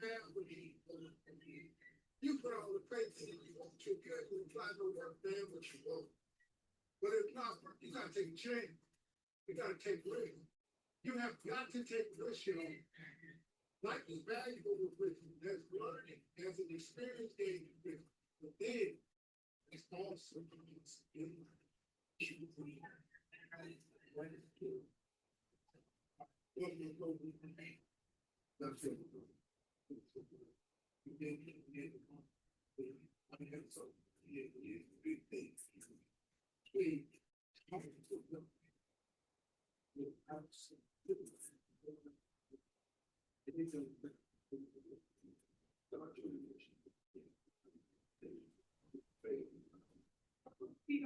have when you put all the faith in you want to good, you try to understand what you want. But if not, you gotta take a chance. You gotta take risk. You have got to take risk, you know. Life is valuable with risk. There's learning, there's an experience gained with risk. But then it's also in that's it.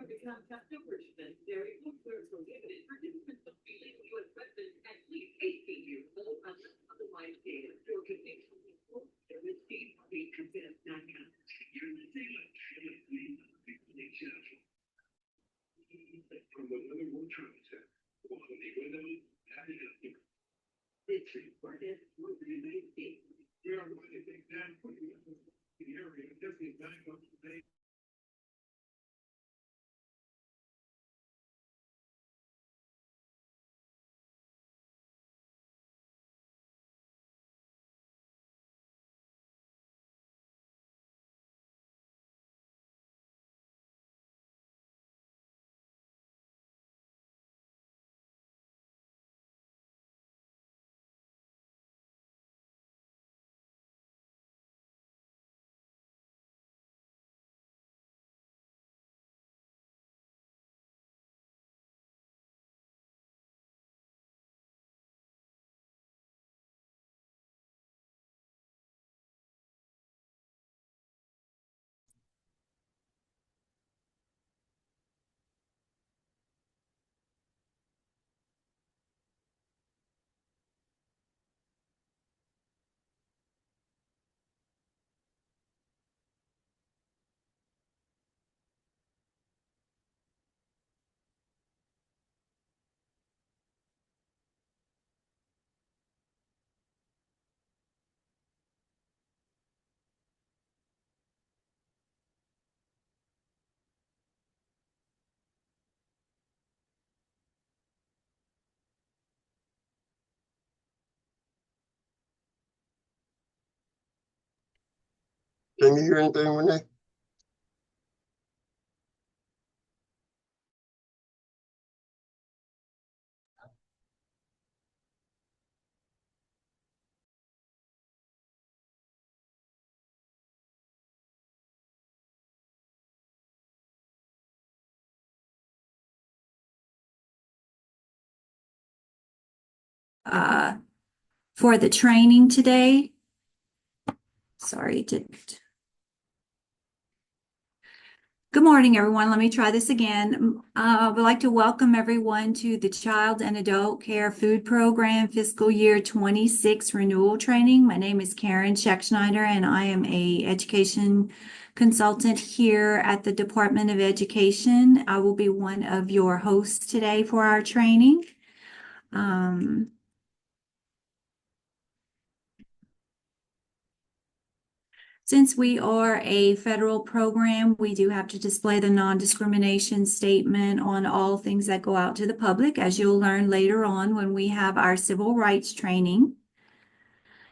Become customers necessary were prohibited. Participants of illegal U.S. residents at least 18 years old unless otherwise stated or convicted. There is a confess not count. You're in the same from another one transit. Quality window, having a victory for this was the United States. We are going to take that for the area. Definitely back up today. Can you hear anything, Renee? For the training today. Sorry, didn't. Good morning, everyone. Let me try this again. I would like to welcome everyone to the Child and Adult Care Food Program Fiscal Year 26 Renewal Training. My name is Karen Scheckschneider, and I am a education consultant here at the Department of Education. I will be one of your hosts today for our training. Since we are a federal program, we do have to display the non-discrimination statement on all things that go out to the public, as you'll learn later on when we have our civil rights training.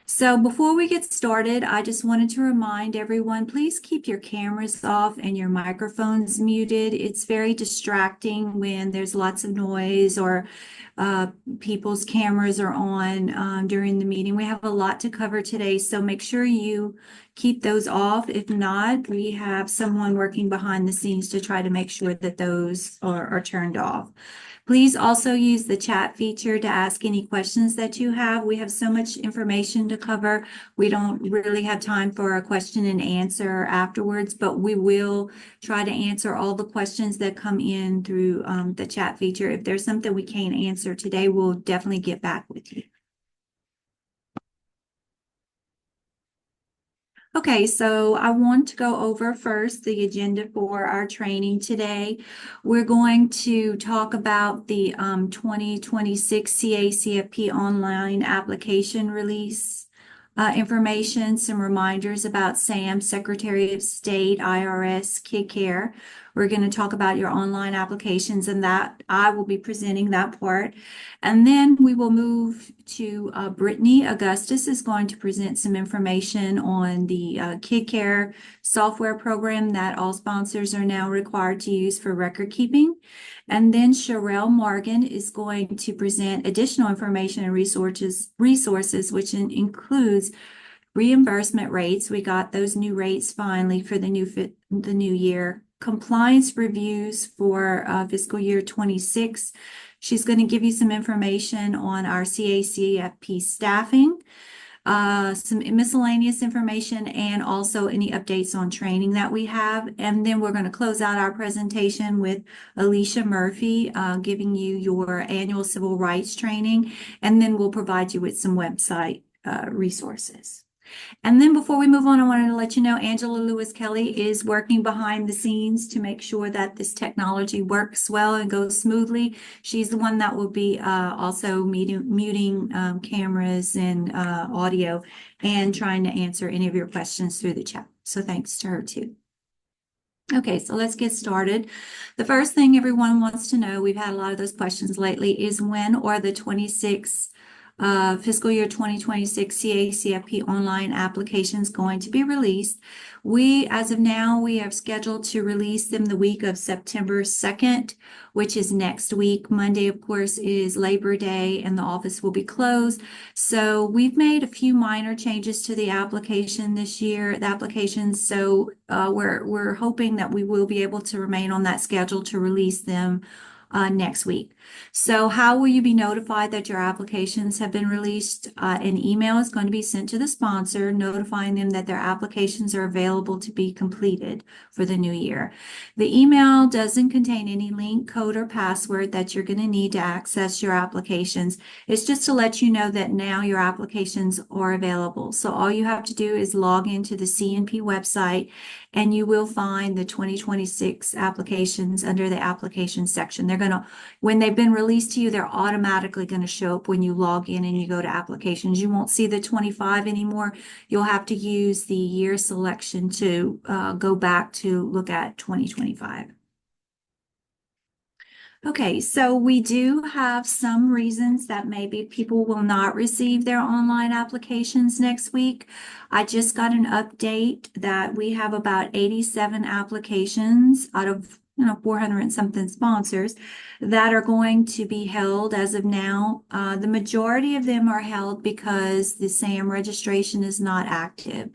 So before we get started, I just wanted to remind everyone, please keep your cameras off and your microphones muted. It's very distracting when there's lots of noise or people's cameras are on during the meeting. We have a lot to cover today, so make sure you keep those off. If not, we have someone working behind the scenes to try to make sure that those are turned off. Please also use the chat feature to ask any questions that you have. We have so much information to cover. We don't really have time for a question and answer afterwards, but we will try to answer all the questions that come in through the chat feature. If there's something we can't answer today, we'll definitely get back with you. Okay, so I want to go over first the agenda for our training today. We're going to talk about the 2026 CACFP online application release. information, some reminders about SAM, Secretary of State, IRS, KidCare. We're going to talk about your online applications, and that I will be presenting that part. And then we will move to Brittany Augustus is going to present some information on the KidCare software program that all sponsors are now required to use for record keeping. And then Sherelle Morgan is going to present additional information and resources which includes reimbursement rates. We got those new rates finally for the new year. Compliance reviews for fiscal year 26. She's going to give you some information on our CACFP staffing, some miscellaneous information, and also any updates on training that we have. And then we're going to close out our presentation with Alicia Murphy giving you your annual civil rights training, and then we'll provide you with some website resources. And then before we move on, I wanted to let you know Angela Lewis Kelly is working behind the scenes to make sure that this technology works well and goes smoothly. She's the one that will be also muting cameras and audio and trying to answer any of your questions through the chat. So thanks to her too. Okay, so let's get started. The first thing everyone wants to know, we've had a lot of those questions lately, is when are the 26 fiscal year 2026 CACFP online applications going to be released. As of now, we have scheduled to release them the week of September 2nd, which is next week. Monday, of course, is Labor Day and the office will be closed. So we've made a few minor changes to the application this year, So we're hoping that we will be able to remain on that schedule to release them next week. So how will you be notified that your applications have been released? An email is going to be sent to the sponsor notifying them that their applications are available to be completed for the new year. The email doesn't contain any link, code, or password that you're going to need to access your applications. It's just to let you know that now your applications are available. So all you have to do is log into the CNP website and you will find the 2026 applications under the application section. When they've been released to you, they're automatically going to show up when you log in and you go to applications. You won't see the 25 anymore. You'll have to use the year selection to go back to look at 2025. Okay, so we do have some reasons that maybe people will not receive their online applications next week. I just got an update that we have about 87 applications out of 400 and something sponsors that are going to be held as of now. The majority of them are held because the SAM registration is not active.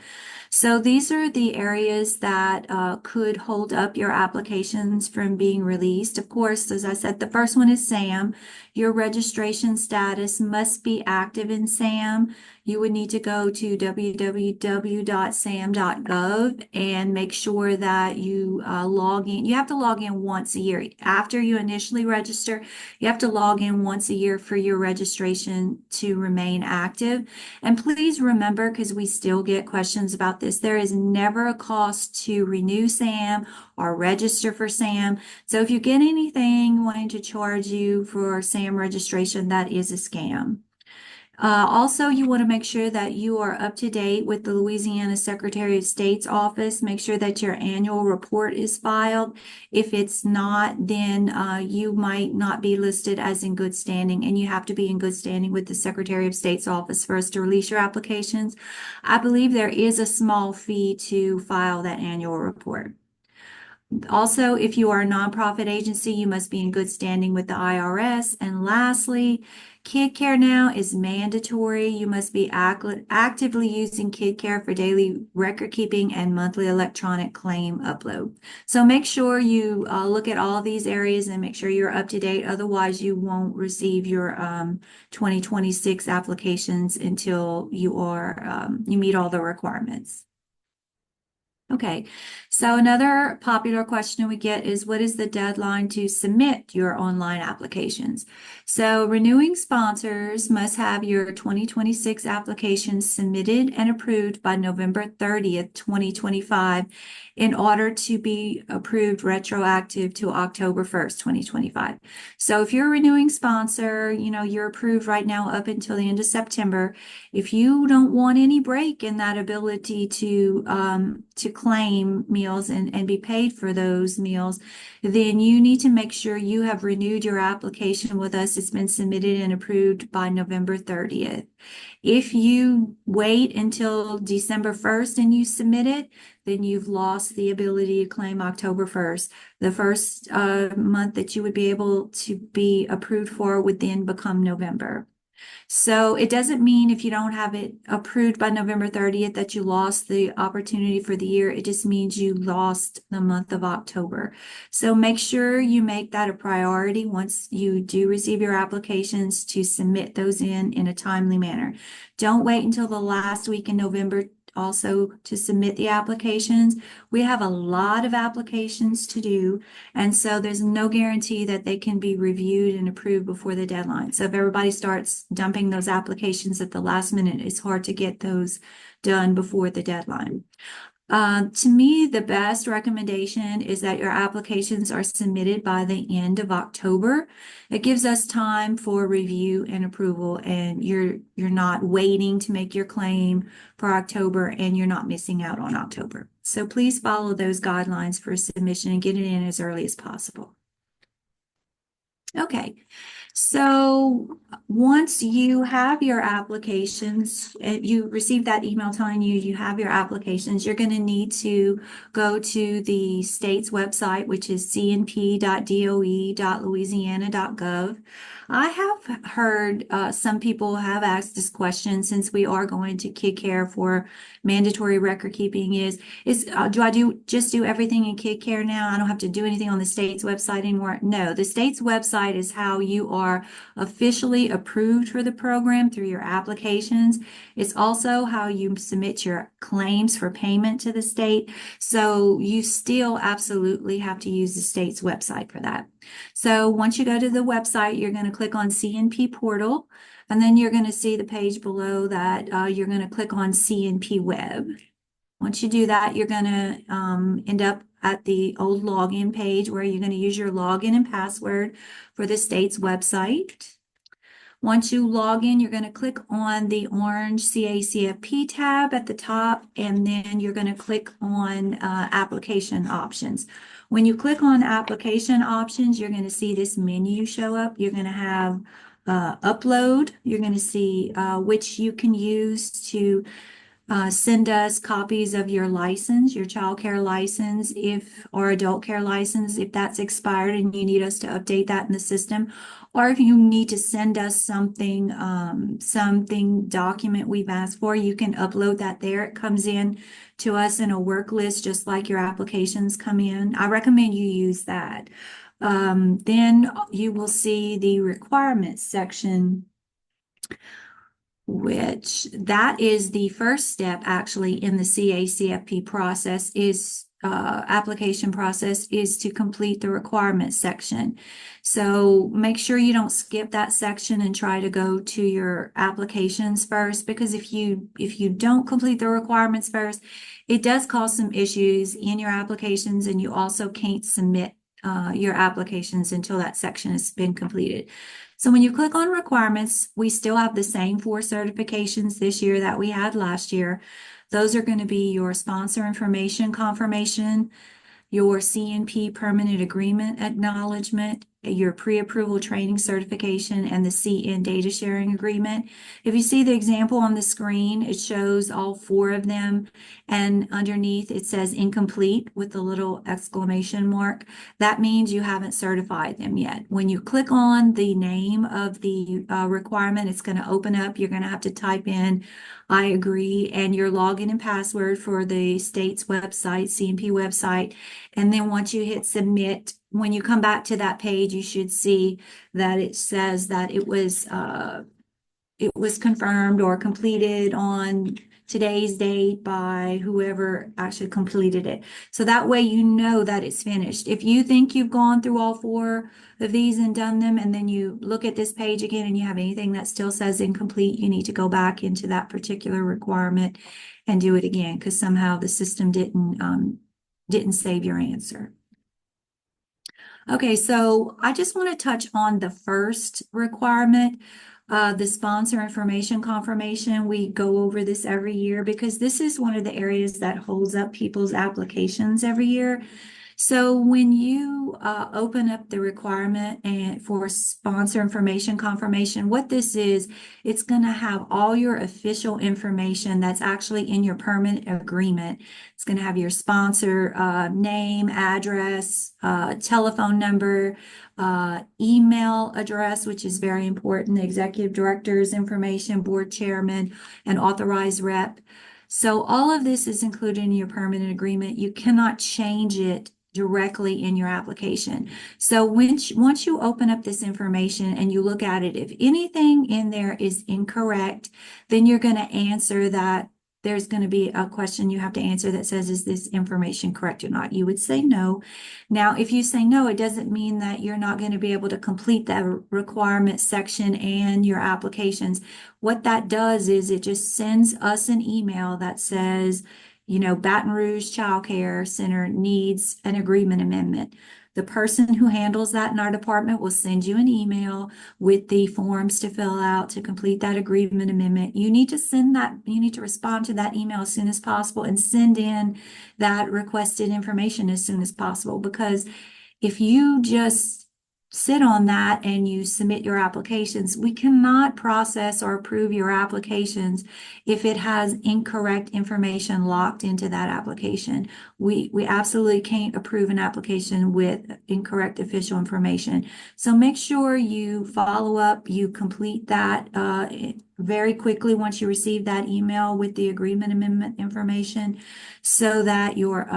So these are the areas that could hold up your applications from being released. Of course, as I said, the first one is SAM. Your registration status must be active in SAM. You would need to go to www.sam.gov and make sure that you log in. You have to log in once a year. After you initially register, you have to log in once a year for your registration to remain active. And please remember, because we still get questions about this, there is never a cost to renew SAM or register for SAM. So if you get anything wanting to charge you for SAM registration, that is a scam. Also, you want to make sure that you are up to date with the Louisiana Secretary of State's office. Make sure that your annual report is filed. If it's not, then you might not be listed as in good standing, and you have to be in good standing with the Secretary of State's office for us to release your applications. I believe there is a small fee to file that annual report. Also, if you are a nonprofit agency, you must be in good standing with the IRS. And lastly, KidCare now is mandatory. You must be actively using KidCare for daily record keeping and monthly electronic claim upload. So make sure you look at all these areas and make sure you're up to date. Otherwise, you won't receive your 2026 applications until you meet all the requirements. Okay, so another popular question we get is what is the deadline to submit your online applications? So renewing sponsors must have your 2026 applications submitted and approved by November 30th, 2025 in order to be approved retroactive to October 1st, 2025. So if you're a renewing sponsor, you're approved right now up until the end of September. If you don't want any break in that ability to claim meals and be paid for those meals, then you need to make sure you have renewed your application with us. It's been submitted and approved by November 30th. If you wait until December 1st and you submit it, then you've lost the ability to claim October 1st. The first month that you would be able to be approved for would then become November. So it doesn't mean if you don't have it approved by November 30th that you lost the opportunity for the year. It just means you lost the month of October. So make sure you make that a priority once you do receive your applications to submit those in a timely manner. Don't wait until the last week in November also to submit the applications. We have a lot of applications to do, and so there's no guarantee that they can be reviewed and approved before the deadline. So if everybody starts dumping those applications at the last minute, it's hard to get those done before the deadline. To me, the best recommendation is that your applications are submitted by the end of October. It gives us time for review and approval, and you're not waiting to make your claim for October, and you're not missing out on October. So please follow those guidelines for submission and get it in as early as possible. Okay, so once you have your applications, you receive that email telling you have your applications, you're going to need to go to the state's website, which is cnp.doe.louisiana.gov. I have heard some people have asked this question since we are going to KidCare for mandatory record keeping do I just do everything in KidCare now? I don't have to do anything on the state's website anymore? No, the state's website is how you are officially approved for the program through your applications. It's also how you submit your claims for payment to the state. So you still absolutely have to use the state's website for that. So once you go to the website, you're going to click on CNP portal, and then you're going to see the page below that you're going to click on CNP web. Once you do that, you're going to end up at the old login page where you're going to use your login and password for the state's website. Once you log in, you're going to click on the orange CACFP tab at the top, and then you're going to click on application options. When you click on application options, you're going to see this menu show up. You're going to have upload. You're going to see which you can use to send us copies of your license, your child care license, or adult care license, if that's expired and you need us to update that in the system, or if you need to send us something document we've asked for, you can upload that there. It comes in to us in a work list, just like your applications come in. I recommend you use that. Then you will see the requirements section, which that is the first step actually in the CACFP process application process is to complete the requirements section. So make sure you don't skip that section and try to go to your applications first, because if you don't complete the requirements first, it does cause some issues in your applications, and you also can't submit your applications until that section has been completed. So when you click on requirements, we still have the same 4 certifications this year that we had last year. Those are going to be your sponsor information confirmation, your CNP permanent agreement acknowledgement, your pre-approval training certification, and the CN data sharing agreement. If you see the example on the screen, it shows all 4 of them, and underneath it says incomplete with the little exclamation mark. That means you haven't certified them yet. When you click on the name of the requirement, it's going to open up. You're going to have to type in I agree and your login and password for the state's website, CNP website. And then once you hit submit, when you come back to that page, you should see that it says that it was confirmed or completed on today's date by whoever actually completed it. So that way you know that it's finished. If you think you've gone through all 4 of these and done them, and then you look at this page again and you have anything that still says incomplete, you need to go back into that particular requirement and do it again, because somehow the system didn't save your answer. Okay, so I just want to touch on the first requirement, the sponsor information confirmation. We go over this every year because this is one of the areas that holds up people's applications every year. So when you open up the requirement and for sponsor information confirmation, what this is, it's going to have all your official information that's actually in your permanent agreement. It's going to have your sponsor name, address, telephone number, email address, which is very important, the executive director's information, board chairman, and authorized rep. So all of this is included in your permanent agreement. You cannot change it directly in your application. So once you open up this information and you look at it, if anything in there is incorrect, then you're going to answer that. There's going to be a question you have to answer that says, is this information correct or not? You would say no. Now, if you say no, it doesn't mean that you're not going to be able to complete that requirement section and your applications. What that does is it just sends us an email that says, Baton Rouge Child Care Center needs an agreement amendment. The person who handles that in our department will send you an email with the forms to fill out to complete that agreement amendment. You need to respond to that email as soon as possible and send in that requested information as soon as possible, because if you just sit on that and you submit your applications, we cannot process or approve your applications if it has incorrect information locked into that application. We absolutely can't approve an application with incorrect official information. So make sure you follow up, you complete that very quickly once you receive that email with the agreement amendment information, so that your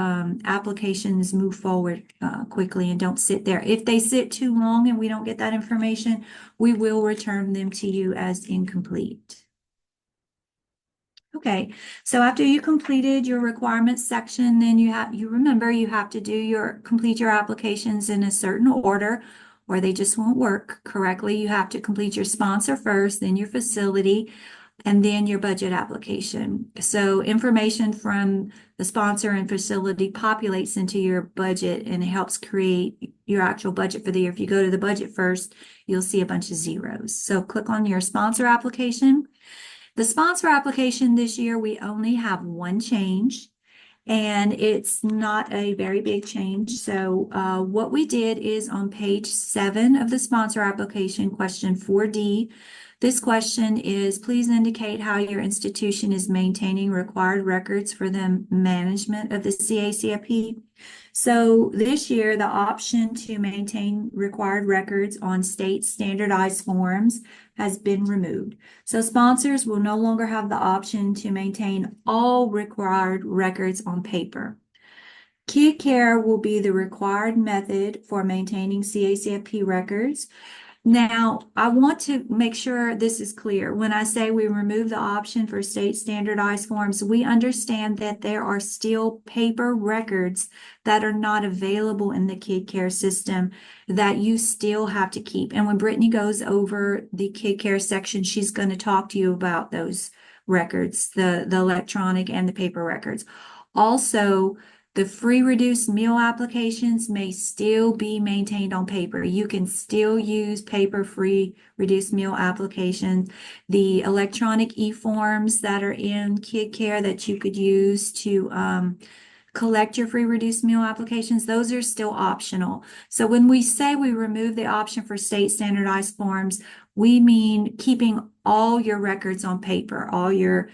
applications move forward quickly and don't sit there. If they sit too long and we don't get that information, we will return them to you as incomplete. Okay, so after you completed your requirements section, then you have to complete your applications in a certain order, or they just won't work correctly. You have to complete your sponsor first, then your facility, and then your budget application. So information from the sponsor and facility populates into your budget, and it helps create your actual budget for the year. If you go to the budget first, you'll see a bunch of zeros. So click on your sponsor application. The sponsor application this year, we only have one change, and it's not a very big change. So what we did is on page 7 of the sponsor application, question 4D, this question is, please indicate how your institution is maintaining required records for the management of the CACFP. So this year, the option to maintain required records on state standardized forms has been removed. So sponsors will no longer have the option to maintain all required records on paper. Kid care will be the required method for maintaining CACFP records. Now, I want to make sure this is clear. When I say we remove the option for state standardized forms, we understand that there are still paper records that are not available in the kid care system that you still have to keep. And when Brittany goes over the kid care section, she's going to talk to you about those records, the electronic and the paper records. Also, the free reduced meal applications may still be maintained on paper. You can still use paper free reduced meal applications. The electronic e-forms that are in kid care that you could use to collect your free reduced meal applications, those are still optional. So when we say we remove the option for state standardized forms, we mean keeping all your records on paper, all your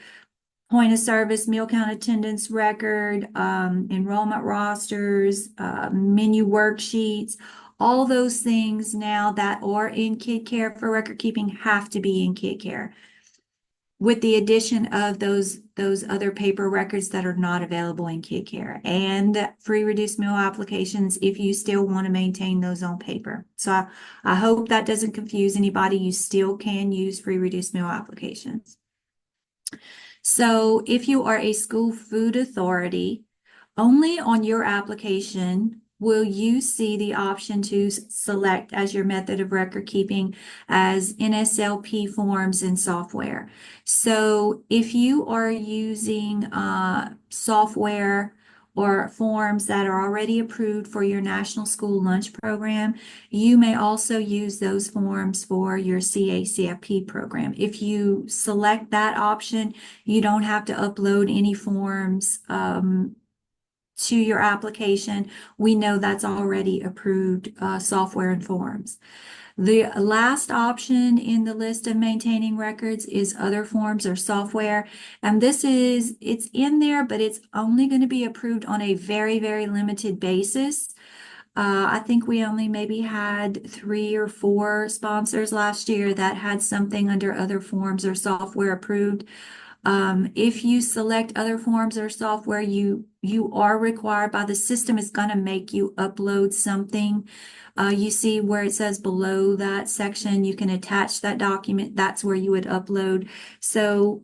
point of service, meal count attendance record, enrollment rosters, menu worksheets, all those things now that are in kid care for record keeping have to be in kid care, with the addition of those other paper records that are not available in kid care, and free reduced meal applications if you still want to maintain those on paper. So I hope that doesn't confuse anybody. You still can use free reduced meal applications. So if you are a school food authority, only on your application will you see the option to select as your method of record keeping as NSLP forms and software. So if you are using software or forms that are already approved for your National School Lunch Program, you may also use those forms for your CACFP program. If you select that option, you don't have to upload any forms to your application. We know that's already approved software and forms. The last option in the list of maintaining records is other forms or software. And it's in there, but it's only going to be approved on a very, very limited basis. I think we only maybe had 3 or 4 sponsors last year that had something under other forms or software approved. If you select other forms or software, you are required by the system is going to make you upload something. You see where it says below that section, you can attach that document. That's where you would upload. So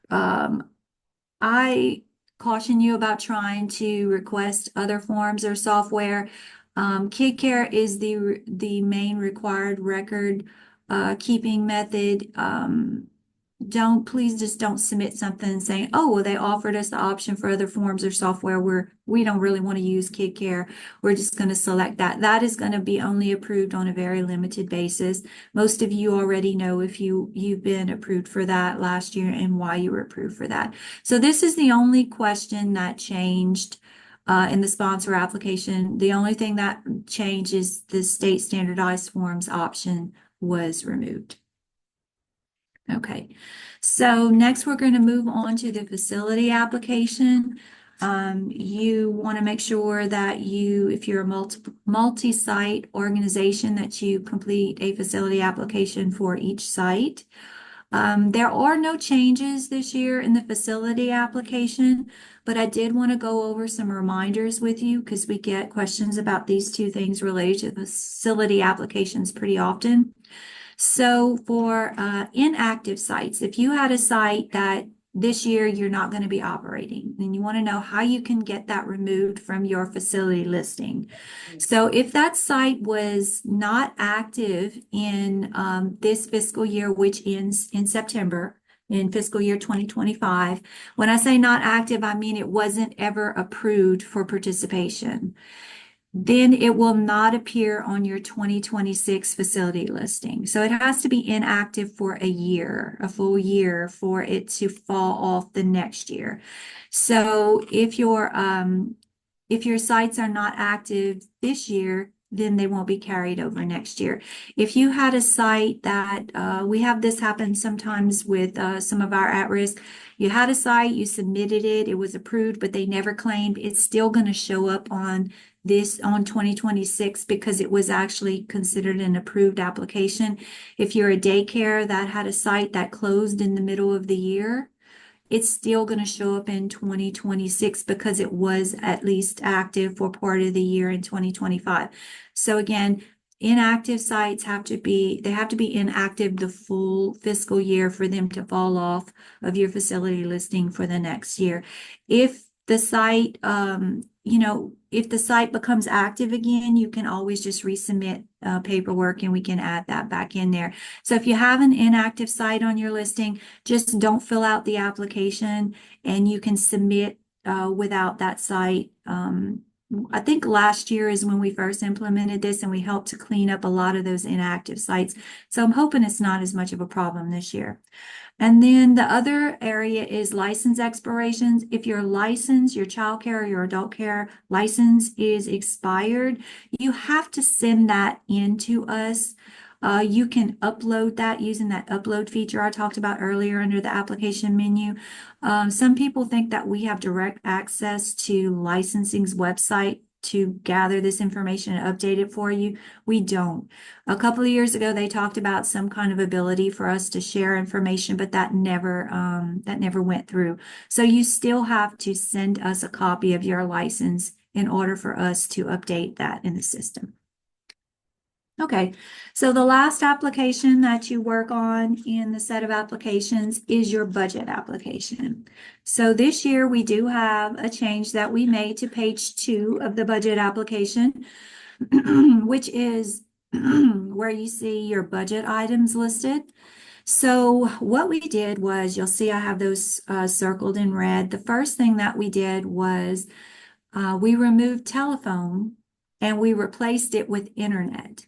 I caution you about trying to request other forms or software. KidCare is the main required record keeping method. Please just don't submit something saying, oh, well, they offered us the option for other forms or software where we don't really want to use KidCare. We're just going to select that. That is going to be only approved on a very limited basis. Most of you already know if you've been approved for that last year and why you were approved for that. So this is the only question that changed in the sponsor application. The only thing that changed is the state standardized forms option was removed. Okay, so next we're going to move on to the facility application. You want to make sure that if you're a multi-site organization, that you complete a facility application for each site. There are no changes this year in the facility application, but I did want to go over some reminders with you because we get questions about these two things related to the facility applications pretty often. So for inactive sites, if you had a site that this year you're not going to be operating, and you want to know how you can get that removed from your facility listing. So if that site was not active in this fiscal year, which ends in September, in fiscal year 2025, when I say not active, I mean it wasn't ever approved for participation, then it will not appear on your 2026 facility listing. So it has to be inactive for a year, a full year, for it to fall off the next year. So if your sites are not active this year, then they won't be carried over next year. If you had a site that, we have this happen sometimes with some of our at-risk, you had a site, you submitted it, it was approved, but they never claimed, it's still going to show up on 2026 because it was actually considered an approved application. If you're a daycare that had a site that closed in the middle of the year, it's still going to show up in 2026 because it was at least active for part of the year in 2025. So again, inactive sites have to be inactive the full fiscal year for them to fall off of your facility listing for the next year. If the site, if the site becomes active again, you can always just resubmit paperwork and we can add that back in there. So if you have an inactive site on your listing, just don't fill out the application and you can submit without that site. I think last year is when we first implemented this and we helped to clean up a lot of those inactive sites. So I'm hoping it's not as much of a problem this year. And then the other area is license expirations. If your license, your child care or your adult care license is expired, you have to send that in to us. You can upload that using that upload feature I talked about earlier under the application menu. Some people think that we have direct access to licensing's website to gather this information and update it for you. We don't. A couple of years ago, they talked about some kind of ability for us to share information, but that never went through. So you still have to send us a copy of your license in order for us to update that in the system. Okay, so the last application that you work on in the set of applications is your budget application. So this year we do have a change that we made to page 2 of the budget application, which is where you see your budget items listed. So what we did was, you'll see I have those circled in red. The first thing that we did was we removed telephone and we replaced it with internet.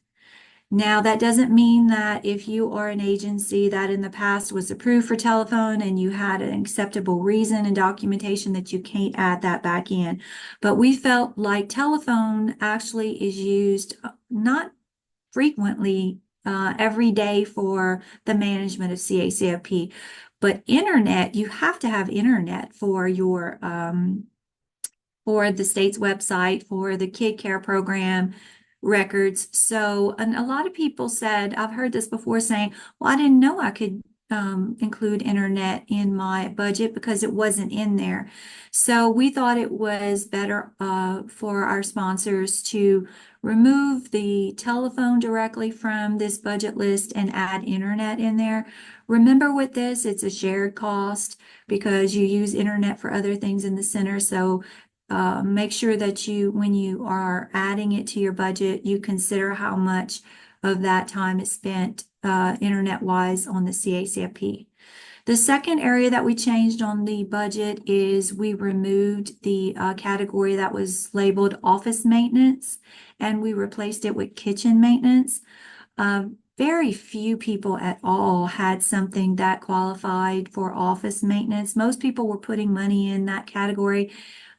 Now, that doesn't mean that if you are an agency that in the past was approved for telephone and you had an acceptable reason and documentation that you can't add that back in. But we felt like telephone actually is used not frequently every day for the management of CACFP. But internet, you have to have internet for your for the state's website, for the kid care program records. So, and a lot of people said, I've heard this before saying, well, I didn't know I could include internet in my budget because it wasn't in there. So we thought it was better for our sponsors to remove the telephone directly from this budget list and add internet in there. Remember with this, it's a shared cost because you use internet for other things in the center. So make sure that when you are adding it to your budget, you consider how much of that time is spent internet-wise on the CACFP. The second area that we changed on the budget is we removed the category that was labeled office maintenance, and we replaced it with kitchen maintenance. Very few people at all had something that qualified for office maintenance. Most people were putting money in that category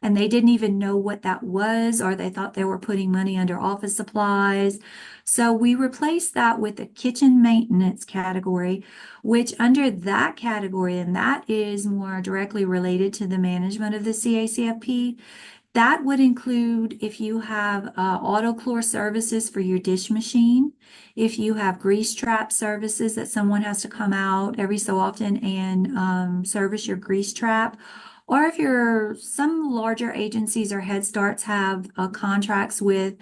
and they didn't even know what that was, or they thought they were putting money under office supplies. So we replaced that with a kitchen maintenance category, which under that category, and that is more directly related to the management of the CACFP, that would include if you have autochlor services for your dish machine, if you have grease trap services that someone has to come out every so often and service your grease trap, or if some larger agencies or Head Starts have contracts with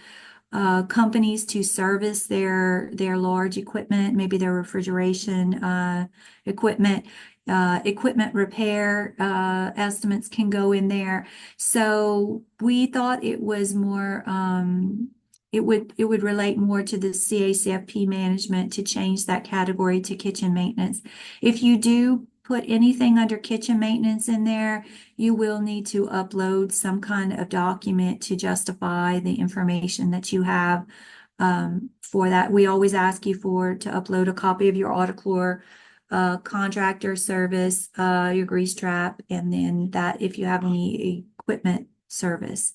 companies to service their large equipment, maybe their refrigeration equipment. Equipment repair estimates can go in there. So we thought it was more, it would relate more to the CACFP management to change that category to kitchen maintenance. If you do put anything under kitchen maintenance in there, you will need to upload some kind of document to justify the information that you have for that. We always ask you to upload a copy of your autochlor contractor service, your grease trap, and then that if you have any equipment service.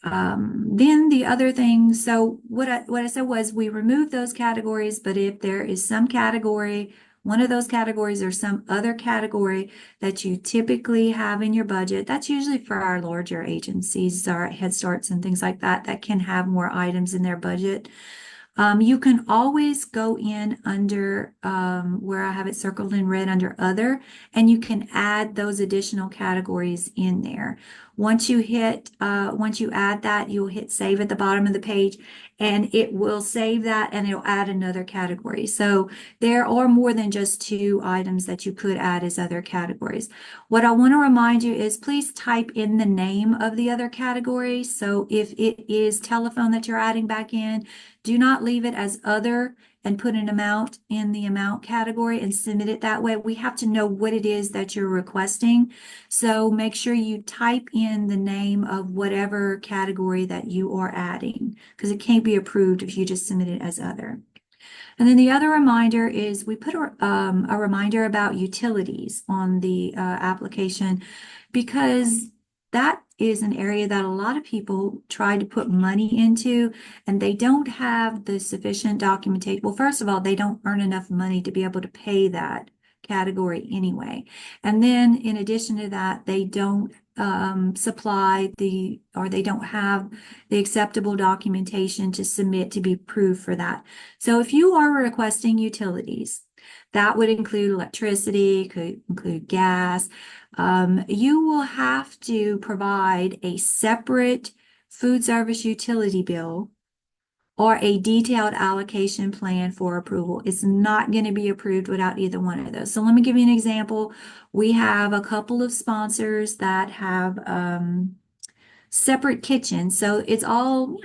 Then the other thing, so what I said was we removed those categories, but if there is some category, one of those categories or some other category that you typically have in your budget, that's usually for our larger agencies, our Head Starts and things like that, that can have more items in their budget. You can always go in under where I have it circled in red under other, and you can add those additional categories in there. Once you add that, you'll hit save at the bottom of the page and it will save that and it'll add another category. So there are more than just 2 items that you could add as other categories. What I want to remind you is please type in the name of the other category. So if it is telephone that you're adding back in, do not leave it as other and put an amount in the amount category and submit it that way. We have to know what it is that you're requesting. So make sure you type in the name of whatever category that you are adding, because it can't be approved if you just submit it as other. And then the other reminder is we put a reminder about utilities on the application, because that is an area that a lot of people try to put money into and they don't have the sufficient documentation. Well, first of all, they don't earn enough money to be able to pay that category anyway. And then in addition to that, they don't they don't have the acceptable documentation to submit to be approved for that. So if you are requesting utilities, that would include electricity, could include gas. You will have to provide a separate food service utility bill or a detailed allocation plan for approval. It's not going to be approved without either one of those. So let me give you an example. We have a couple of sponsors that have separate kitchens. So it's all,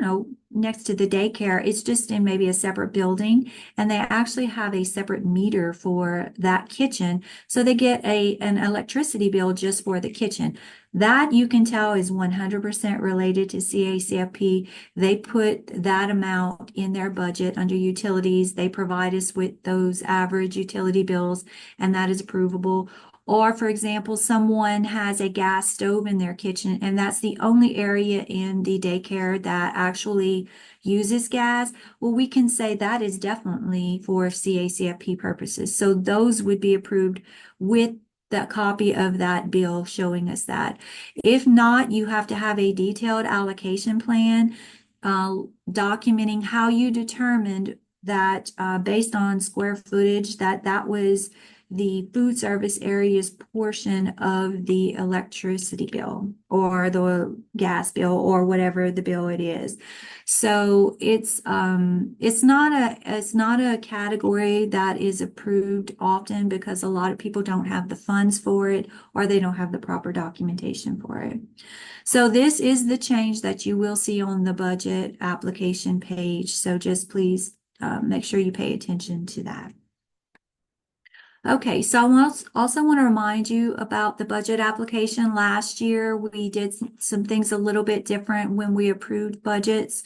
next to the daycare. It's just in maybe a separate building, and they actually have a separate meter for that kitchen. So they get an electricity bill just for the kitchen. That you can tell is 100% related to CACFP. They put that amount in their budget under utilities. They provide us with those average utility bills, and that is approvable. Or, for example, someone has a gas stove in their kitchen, and that's the only area in the daycare that actually uses gas. Well, we can say that is definitely for CACFP purposes. So those would be approved with that copy of that bill showing us that. If not, you have to have a detailed allocation plan documenting how you determined that based on square footage that was the food service area's portion of the electricity bill or the gas bill or whatever the bill it is. So it's not a category that is approved often because a lot of people don't have the funds for it or they don't have the proper documentation for it. So this is the change that you will see on the budget application page. So just please make sure you pay attention to that. Okay, so I also want to remind you about the budget application. Last year, we did some things a little bit different when we approved budgets.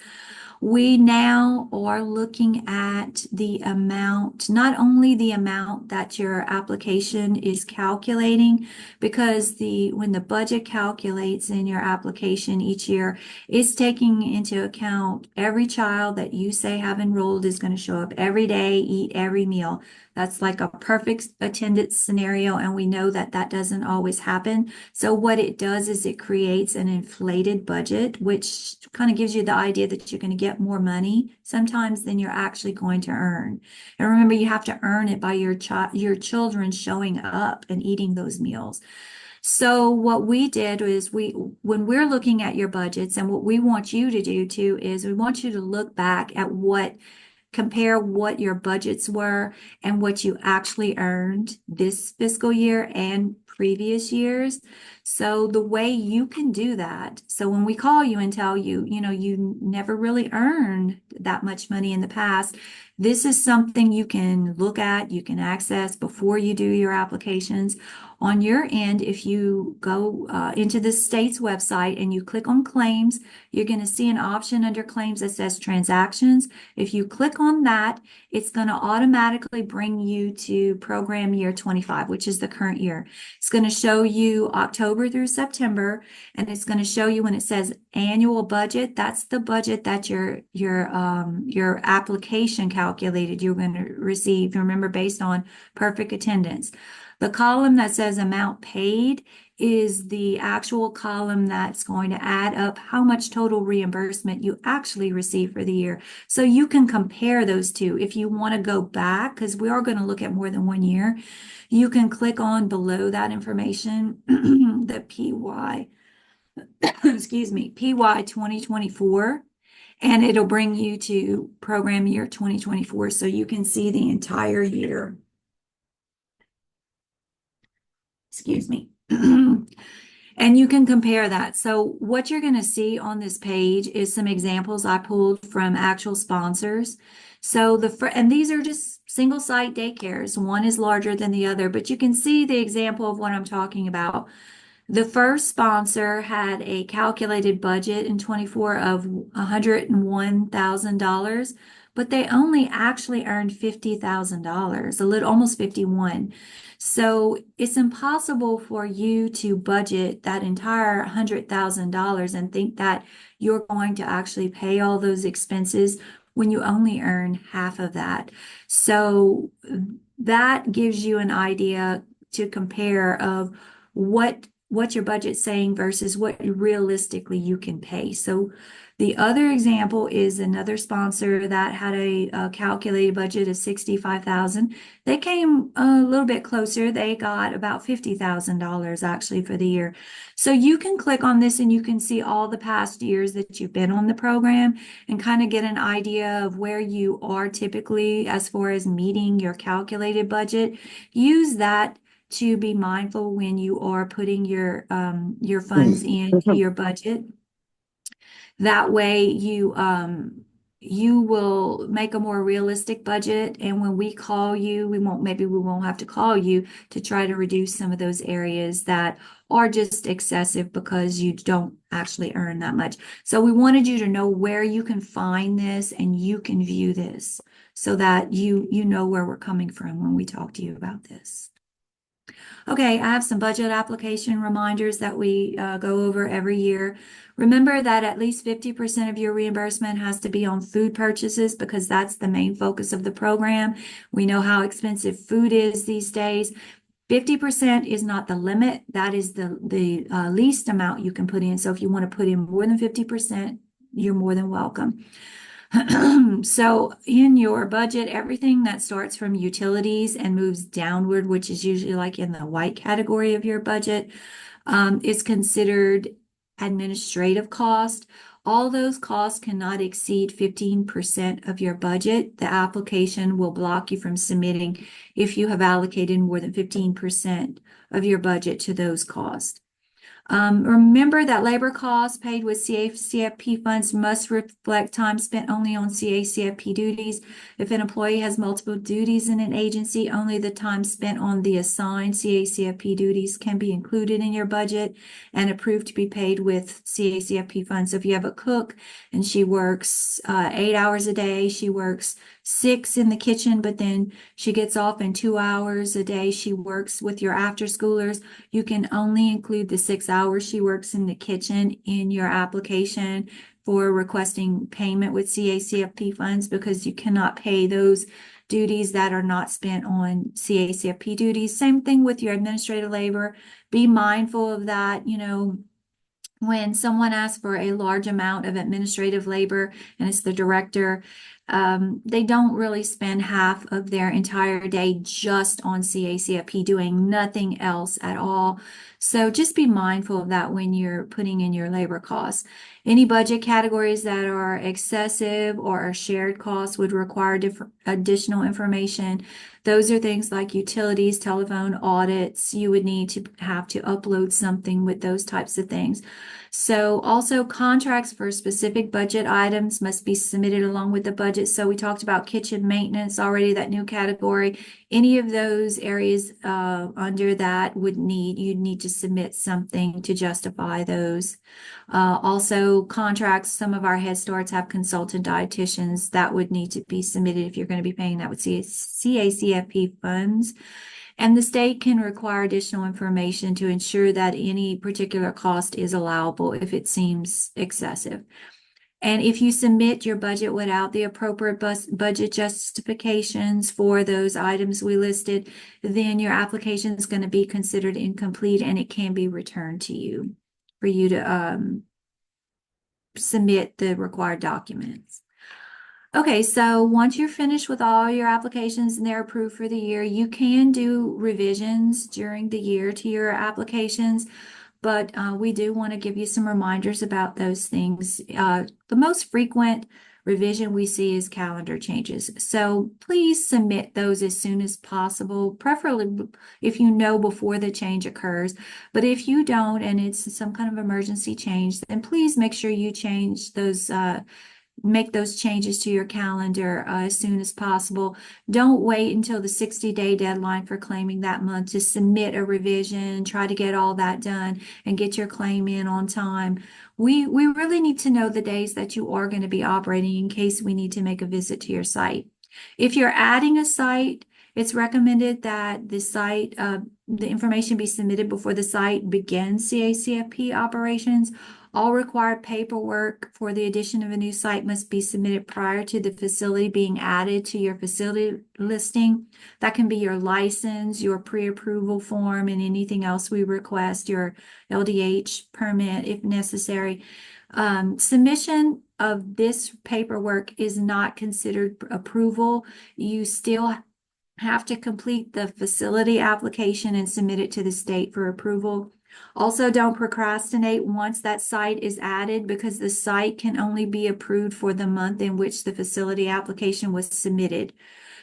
We now are looking at the amount, not only the amount that your application is calculating, because when the budget calculates in your application each year, it's taking into account every child that you say have enrolled is going to show up every day, eat every meal. That's like a perfect attendance scenario, and we know that that doesn't always happen. So what it does is it creates an inflated budget, which kind of gives you the idea that you're going to get more money sometimes than you're actually going to earn. And remember, you have to earn it by your children showing up and eating those meals. So what we did is when we're looking at your budgets, and what we want you to do too is we want you to look back at compare what your budgets were and what you actually earned this fiscal year and previous years. So the way you can do that, so when we call you and tell you, you never really earned that much money in the past, this is something you can look at, you can access before you do your applications. On your end, if you go into the state's website and you click on claims, you're going to see an option under claims that says transactions. If you click on that, it's going to automatically bring you to program year 25, which is the current year. It's going to show you October through September, and it's going to show you when it says annual budget, that's the budget that your application calculated you're going to receive. Remember, based on perfect attendance. The column that says amount paid is the actual column that's going to add up how much total reimbursement you actually receive for the year. So you can compare those two. If you want to go back, because we are going to look at more than 1 year, you can click on below that information, the PY, excuse me, PY 2024. And it'll bring you to program year 2024 so you can see the entire year. Excuse me. And you can compare that. So what you're going to see on this page is some examples I pulled from actual sponsors. So and these are just single site daycares. One is larger than the other, but you can see the example of what I'm talking about. The first sponsor had a calculated budget in 24 of $101,000, but they only actually earned $50,000, almost 51. So it's impossible for you to budget that entire $100,000 and think that you're going to actually pay all those expenses when you only earn half of that. So that gives you an idea to compare of what your budget's saying versus what realistically you can pay. So The other example is another sponsor that had a calculated budget of 65,000. They came a little bit closer. They got about $50,000 actually for the year. So you can click on this and you can see all the past years that you've been on the program and kind of get an idea of where you are typically as far as meeting your calculated budget. Use that to be mindful when you are putting your funds into your budget. That way you will make a more realistic budget. And when we call you, maybe we won't have to call you to try to reduce some of those areas that are just excessive because you don't actually earn that much. So we wanted you to know where you can find this and you can view this so that you know where we're coming from when we talk to you about this. Okay, I have some budget application reminders that we go over every year. Remember that at least 50% of your reimbursement has to be on food purchases because that's the main focus of the program. We know how expensive food is these days. 50% is not the limit. That is the least amount you can put in. So if you want to put in more than 50%, you're more than welcome. So in your budget, everything that starts from utilities and moves downward, which is usually like in the white category of your budget, is considered administrative cost. All those costs cannot exceed 15% of your budget. The application will block you from submitting if you have allocated more than 15% of your budget to those costs. Remember that labor costs paid with CACFP funds must reflect time spent only on CACFP duties. If an employee has multiple duties in an agency, only the time spent on the assigned CACFP duties can be included in your budget and approved to be paid with CACFP funds. So if you have a cook and she works 8 hours a day, she works 6 in the kitchen, but then she gets off in 2 hours a day, she works with your after schoolers, you can only include the 6 hours she works in the kitchen in your application for requesting payment with CACFP funds because you cannot pay those duties that are not spent on CACFP duties. Same thing with your administrative labor. Be mindful of that. When someone asks for a large amount of administrative labor and it's the director, they don't really spend half of their entire day just on CACFP doing nothing else at all. So just be mindful of that when you're putting in your labor costs. Any budget categories that are excessive or are shared costs would require additional information. Those are things like utilities, telephone, audits. You would need to have to upload something with those types of things. So also contracts for specific budget items must be submitted along with the budget. So we talked about kitchen maintenance already, that new category. Any of those areas under that you'd need to submit something to justify those. Also contracts, some of our Head Starts have consultant dietitians that would need to be submitted if you're going to be paying that with CACFP funds. And the state can require additional information to ensure that any particular cost is allowable if it seems excessive. And if you submit your budget without the appropriate budget justifications for those items we listed, then your application is going to be considered incomplete and it can be returned to you for you to submit the required documents. Okay, so once you're finished with all your applications and they're approved for the year, you can do revisions during the year to your applications, but we do want to give you some reminders about those things. The most frequent revision we see is calendar changes. So please submit those as soon as possible, preferably if you know before the change occurs. But if you don't and it's some kind of emergency change, then please make sure you change those make those changes to your calendar as soon as possible. Don't wait until the 60-day deadline for claiming that month to submit a revision, try to get all that done and get your claim in on time. We really need to know the days that you are going to be operating in case we need to make a visit to your site. If you're adding a site, it's recommended that the site, the information be submitted before the site begins CACFP operations. All required paperwork for the addition of a new site must be submitted prior to the facility being added to your facility listing. That can be your license, your pre-approval form, and anything else we request, your LDH permit if necessary. Submission of this paperwork is not considered approval. You still have to complete the facility application and submit it to the state for approval. Also, don't procrastinate once that site is added, because the site can only be approved for the month in which the facility application was submitted.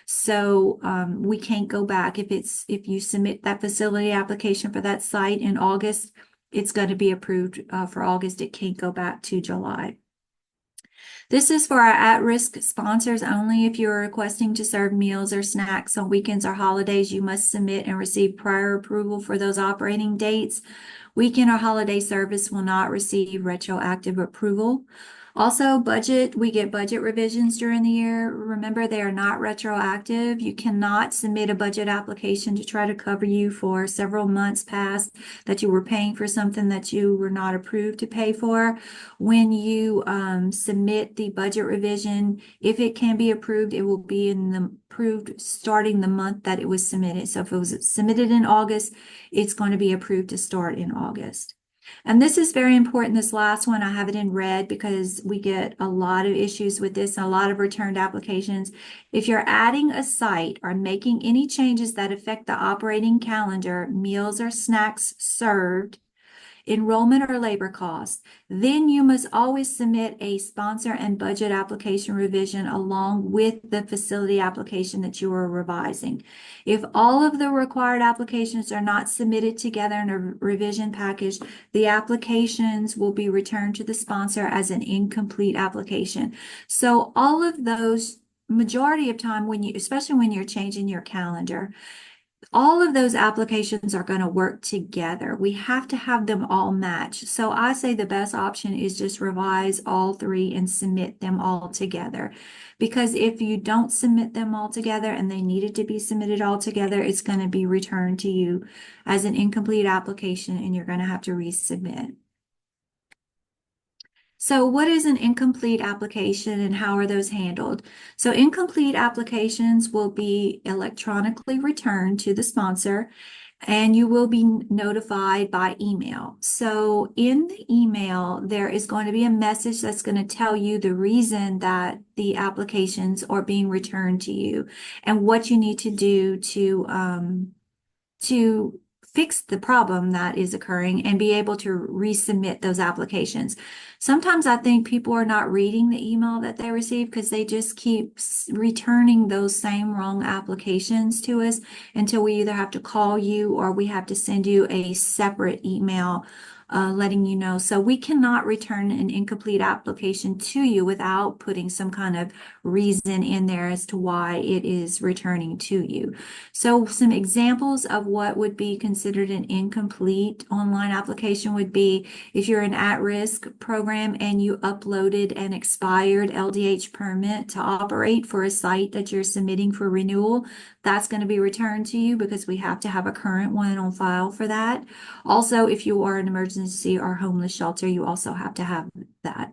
So we can't go back. If you submit that facility application for that site in August, it's going to be approved for August. It can't go back to July. This is for our at-risk sponsors only. If you're requesting to serve meals or snacks on weekends or holidays, you must submit and receive prior approval for those operating dates. Weekend or holiday service will not receive retroactive approval. Also, we get budget revisions during the year. Remember, they are not retroactive. You cannot submit a budget application to try to cover you for several months past that you were paying for something that you were not approved to pay for. When you submit the budget revision, if it can be approved, it will be approved starting the month that it was submitted. So if it was submitted in August, it's going to be approved to start in August. And this is very important, this last one. I have it in red because we get a lot of issues with this, a lot of returned applications. If you're adding a site or making any changes that affect the operating calendar, meals or snacks served, enrollment or labor costs, then you must always submit a sponsor and budget application revision along with the facility application that you are revising. If all of the required applications are not submitted together in a revision package, the applications will be returned to the sponsor as an incomplete application. So all of those, majority of time, especially when you're changing your calendar, all of those applications are going to work together. We have to have them all match. So I say the best option is just revise all three and submit them all together. Because if you don't submit them all together and they needed to be submitted all together, it's going to be returned to you as an incomplete application and you're going to have to resubmit. So what is an incomplete application and how are those handled? So incomplete applications will be electronically returned to the sponsor and you will be notified by email. So in the email, there is going to be a message that's going to tell you the reason that the applications are being returned to you and what you need to do to fix the problem that is occurring and be able to resubmit those applications. Sometimes I think people are not reading the email that they receive because they just keep returning those same wrong applications to us until we either have to call you or we have to send you a separate email letting you know. So we cannot return an incomplete application to you without putting some kind of reason in there as to why it is returning to you. So some examples of what would be considered an incomplete online application would be if you're an at-risk program and you uploaded an expired LDH permit to operate for a site that you're submitting for renewal, that's going to be returned to you because we have to have a current one on file for that. Also, if you are an emergency or homeless shelter, you also have to have that.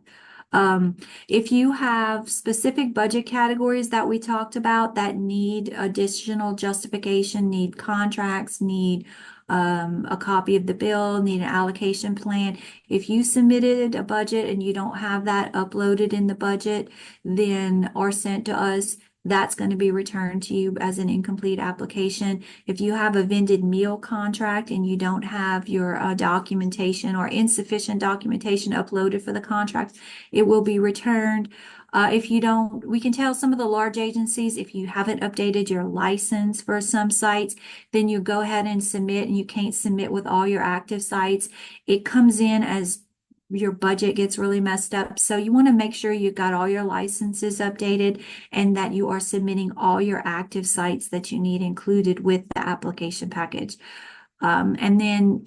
If you have specific budget categories that we talked about that need additional justification, need contracts, need a copy of the bill, need an allocation plan. If you submitted a budget and you don't have that uploaded in the budget, then or sent to us, that's going to be returned to you as an incomplete application. If you have a vended meal contract and you don't have your documentation or insufficient documentation uploaded for the contract, it will be returned. If you don't, we can tell some of the large agencies, if you haven't updated your license for some sites, then you go ahead and submit and you can't submit with all your active sites. It comes in as your budget gets really messed up. So you want to make sure you've got all your licenses updated and that you are submitting all your active sites that you need included with the application package. And then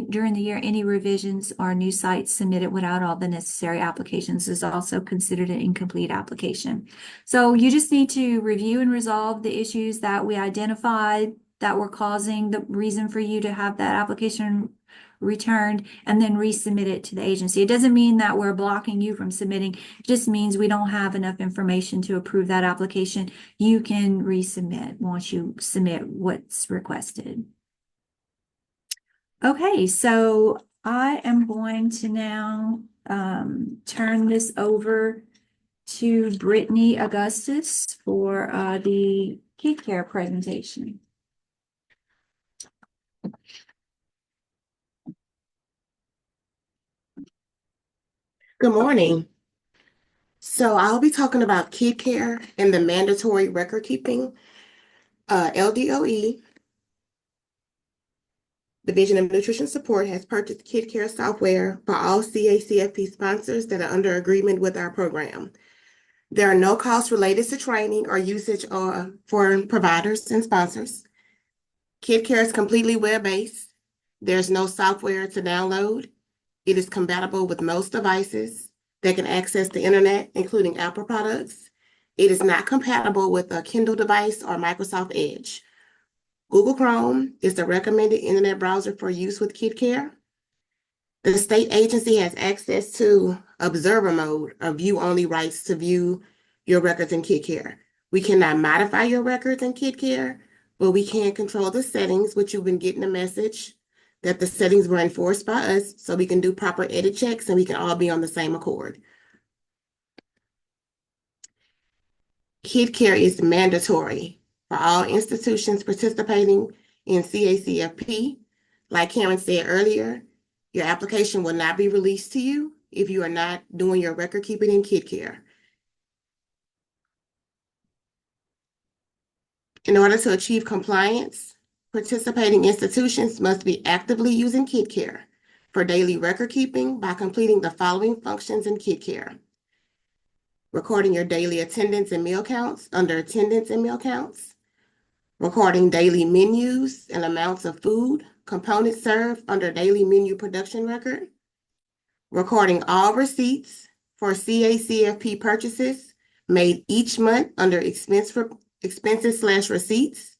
during the year, any revisions or new sites submitted without all the necessary applications is also considered an incomplete application. So you just need to review and resolve the issues that we identified that were causing the reason for you to have that application returned and then resubmit it to the agency. It doesn't mean that we're blocking you from submitting. It just means we don't have enough information to approve that application. You can resubmit once you submit what's requested. Okay, so I am going to now turn this over to Brittany Augustus for the Kid Care presentation. Good morning. So I'll be talking about Kid Care and the mandatory record keeping. LDOE, Division of Nutrition Support, has purchased Kid Care software for all CACFP sponsors that are under agreement with our program. There are no costs related to training or usage for providers and sponsors. Kid Care is completely web-based. There's no software to download. It is compatible with most devices that can access the internet, including Apple products. It is not compatible with a Kindle device or Microsoft Edge. Google Chrome is the recommended internet browser for use with Kid Care. The state agency has access to observer mode or view-only rights to view your records in Kid Care. We cannot modify your records in Kid Care, but we can control the settings, which you've been getting a message that the settings were enforced by us, so we can do proper edit checks and we can all be on the same accord. Kid Care is mandatory for all institutions participating in CACFP. Like Karen said earlier, your application will not be released to you if you are not doing your record keeping in Kid Care. In order to achieve compliance, participating institutions must be actively using Kid Care for daily record keeping by completing the following functions in Kid Care: recording your daily attendance and meal counts under attendance and meal counts, recording daily menus and amounts of food, components served under daily menu production record, recording all receipts for CACFP purchases made each month under expenses/receipts.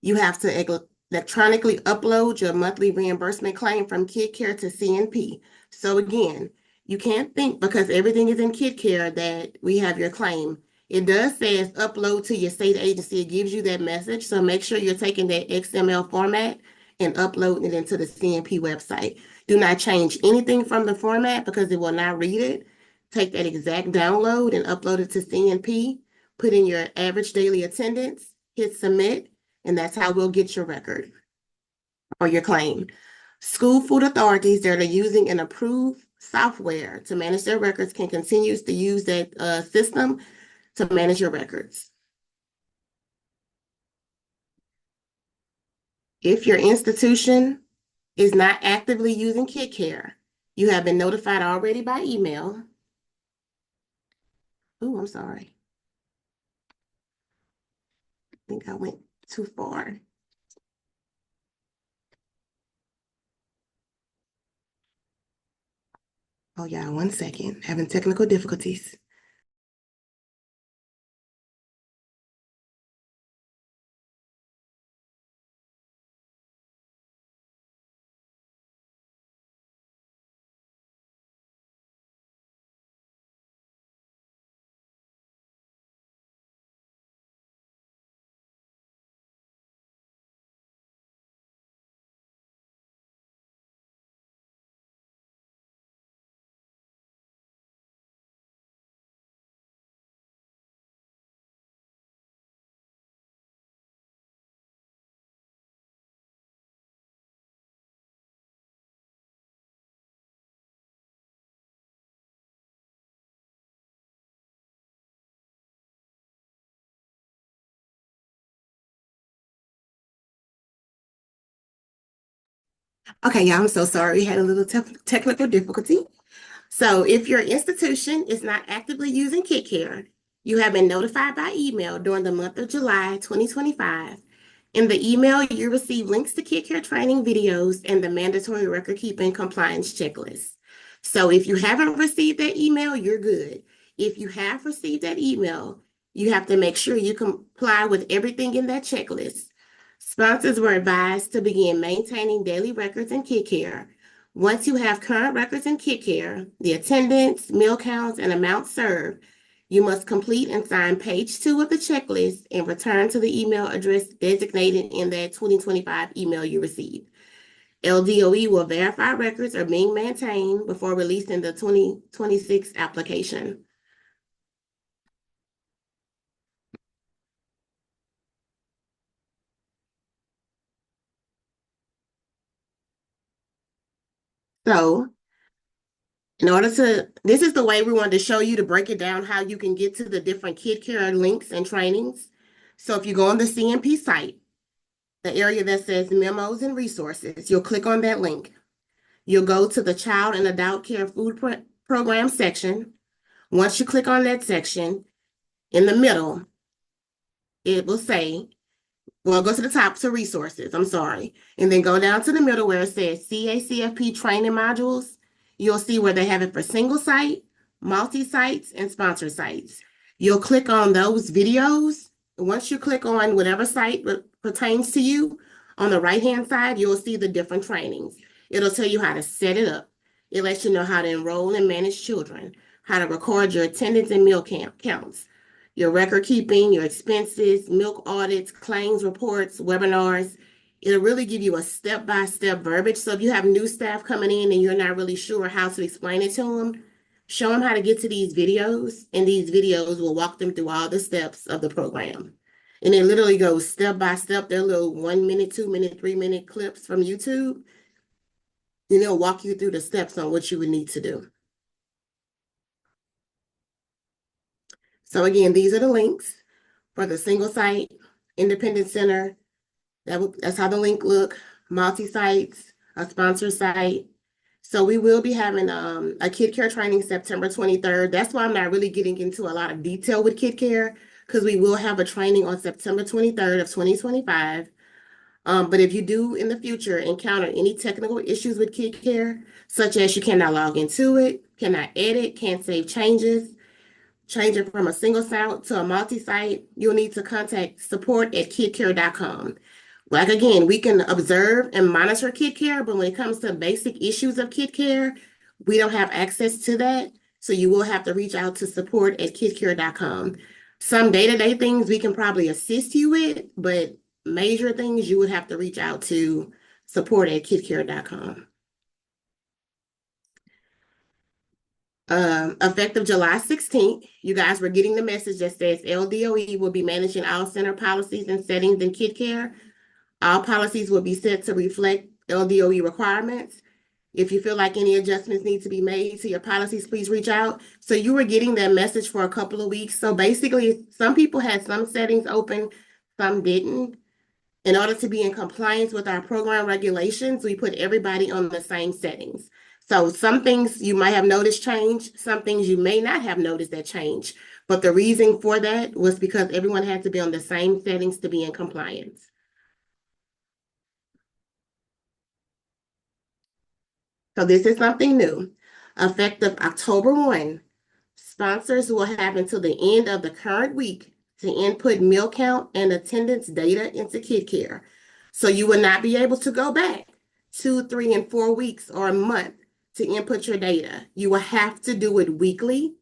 You have to electronically upload your monthly reimbursement claim from Kid Care to CNP. So again, you can't think because everything is in Kid Care that we have your claim. It does say upload to your state agency. It gives you that message. So make sure you're taking that XML format and uploading it into the CNP website. Do not change anything from the format because it will not read it. Take that exact download and upload it to CNP. Put in your average daily attendance, hit submit, and that's how we'll get your record or your claim. School food authorities that are using an approved software to manage their records can continue to use that system to manage your records. If your institution is not actively using Kid Care, you have been notified already by email. Oh, I'm sorry. I think I went too far. Oh yeah, 1 second. Having technical difficulties. Okay, y'all, I'm so sorry. We had a little technical difficulty. So if your institution is not actively using Kid Care, you have been notified by email during the month of July 2025. In the email, you receive links to Kid Care training videos and the mandatory record keeping compliance checklist. So if you haven't received that email, you're good. If you have received that email, you have to make sure you comply with everything in that checklist. Sponsors were advised to begin maintaining daily records in Kid Care. Once you have current records in Kid Care, the attendance, meal counts, and amounts served, you must complete and sign page 2 of the checklist and return to the email address designated in that 2025 email you received. LDOE will verify records are being maintained before releasing the 2026 application. So this is the way we wanted to show you to break it down, how you can get to the different kid care links and trainings. So if you go on the CMP site, the area that says memos and resources, you'll click on that link. You'll go to the Child and Adult Care Food Program section. Once you click on that section, in the middle, it will say, well, go to the top to resources, I'm sorry, and then go down to the middle where it says CACFP training modules. You'll see where they have it for single site, multi-sites, and sponsored sites. You'll click on those videos. Once you click on whatever site pertains to you, on the right-hand side, you'll see the different trainings. It'll tell you how to set it up. It lets you know how to enroll and manage children, how to record your attendance and meal counts, your record keeping, your expenses, milk audits, claims reports, webinars. It'll really give you a step-by-step verbiage. So if you have new staff coming in and you're not really sure how to explain it to them, show them how to get to these videos, and these videos will walk them through all the steps of the program. And it literally goes step by step. They're little 1 minute, 2 minute, 3 minute clips from YouTube. And it'll walk you through the steps on what you would need to do. So again, these are the links for the single site, independent center. That's how the link look, multi-sites, a sponsored site. So we will be having a kid care training September 23rd. That's why I'm not really getting into a lot of detail with kid care, because we will have a training on September 23rd of 2025. But if you do in the future encounter any technical issues with kid care, such as you cannot log into it, cannot edit, can't save changes, change it from a single site to a multi-site, you'll need to contact support@kidcare.com. Like again, we can observe and monitor kid care, but when it comes to basic issues of kid care, we don't have access to that. So you will have to reach out to support@kidcare.com. Some day-to-day things we can probably assist you with, but major things you would have to reach out to support@kidcare.com. Effective July 16th, you guys were getting the message that says LDOE will be managing all center policies and settings in kid care. All policies will be set to reflect LDOE requirements. If you feel like any adjustments need to be made to your policies, please reach out. So you were getting that message for a couple of weeks. So basically, some people had some settings open, some didn't. In order to be in compliance with our program regulations, we put everybody on the same settings. So some things you might have noticed change, some things you may not have noticed that change. But the reason for that was because everyone had to be on the same settings to be in compliance. So this is something new. Effective October 1, sponsors will have until the end of the current week to input meal count and attendance data into kid care. So you will not be able to go back 2, 3, and 4 weeks or a month to input your data. You will have to do it weekly.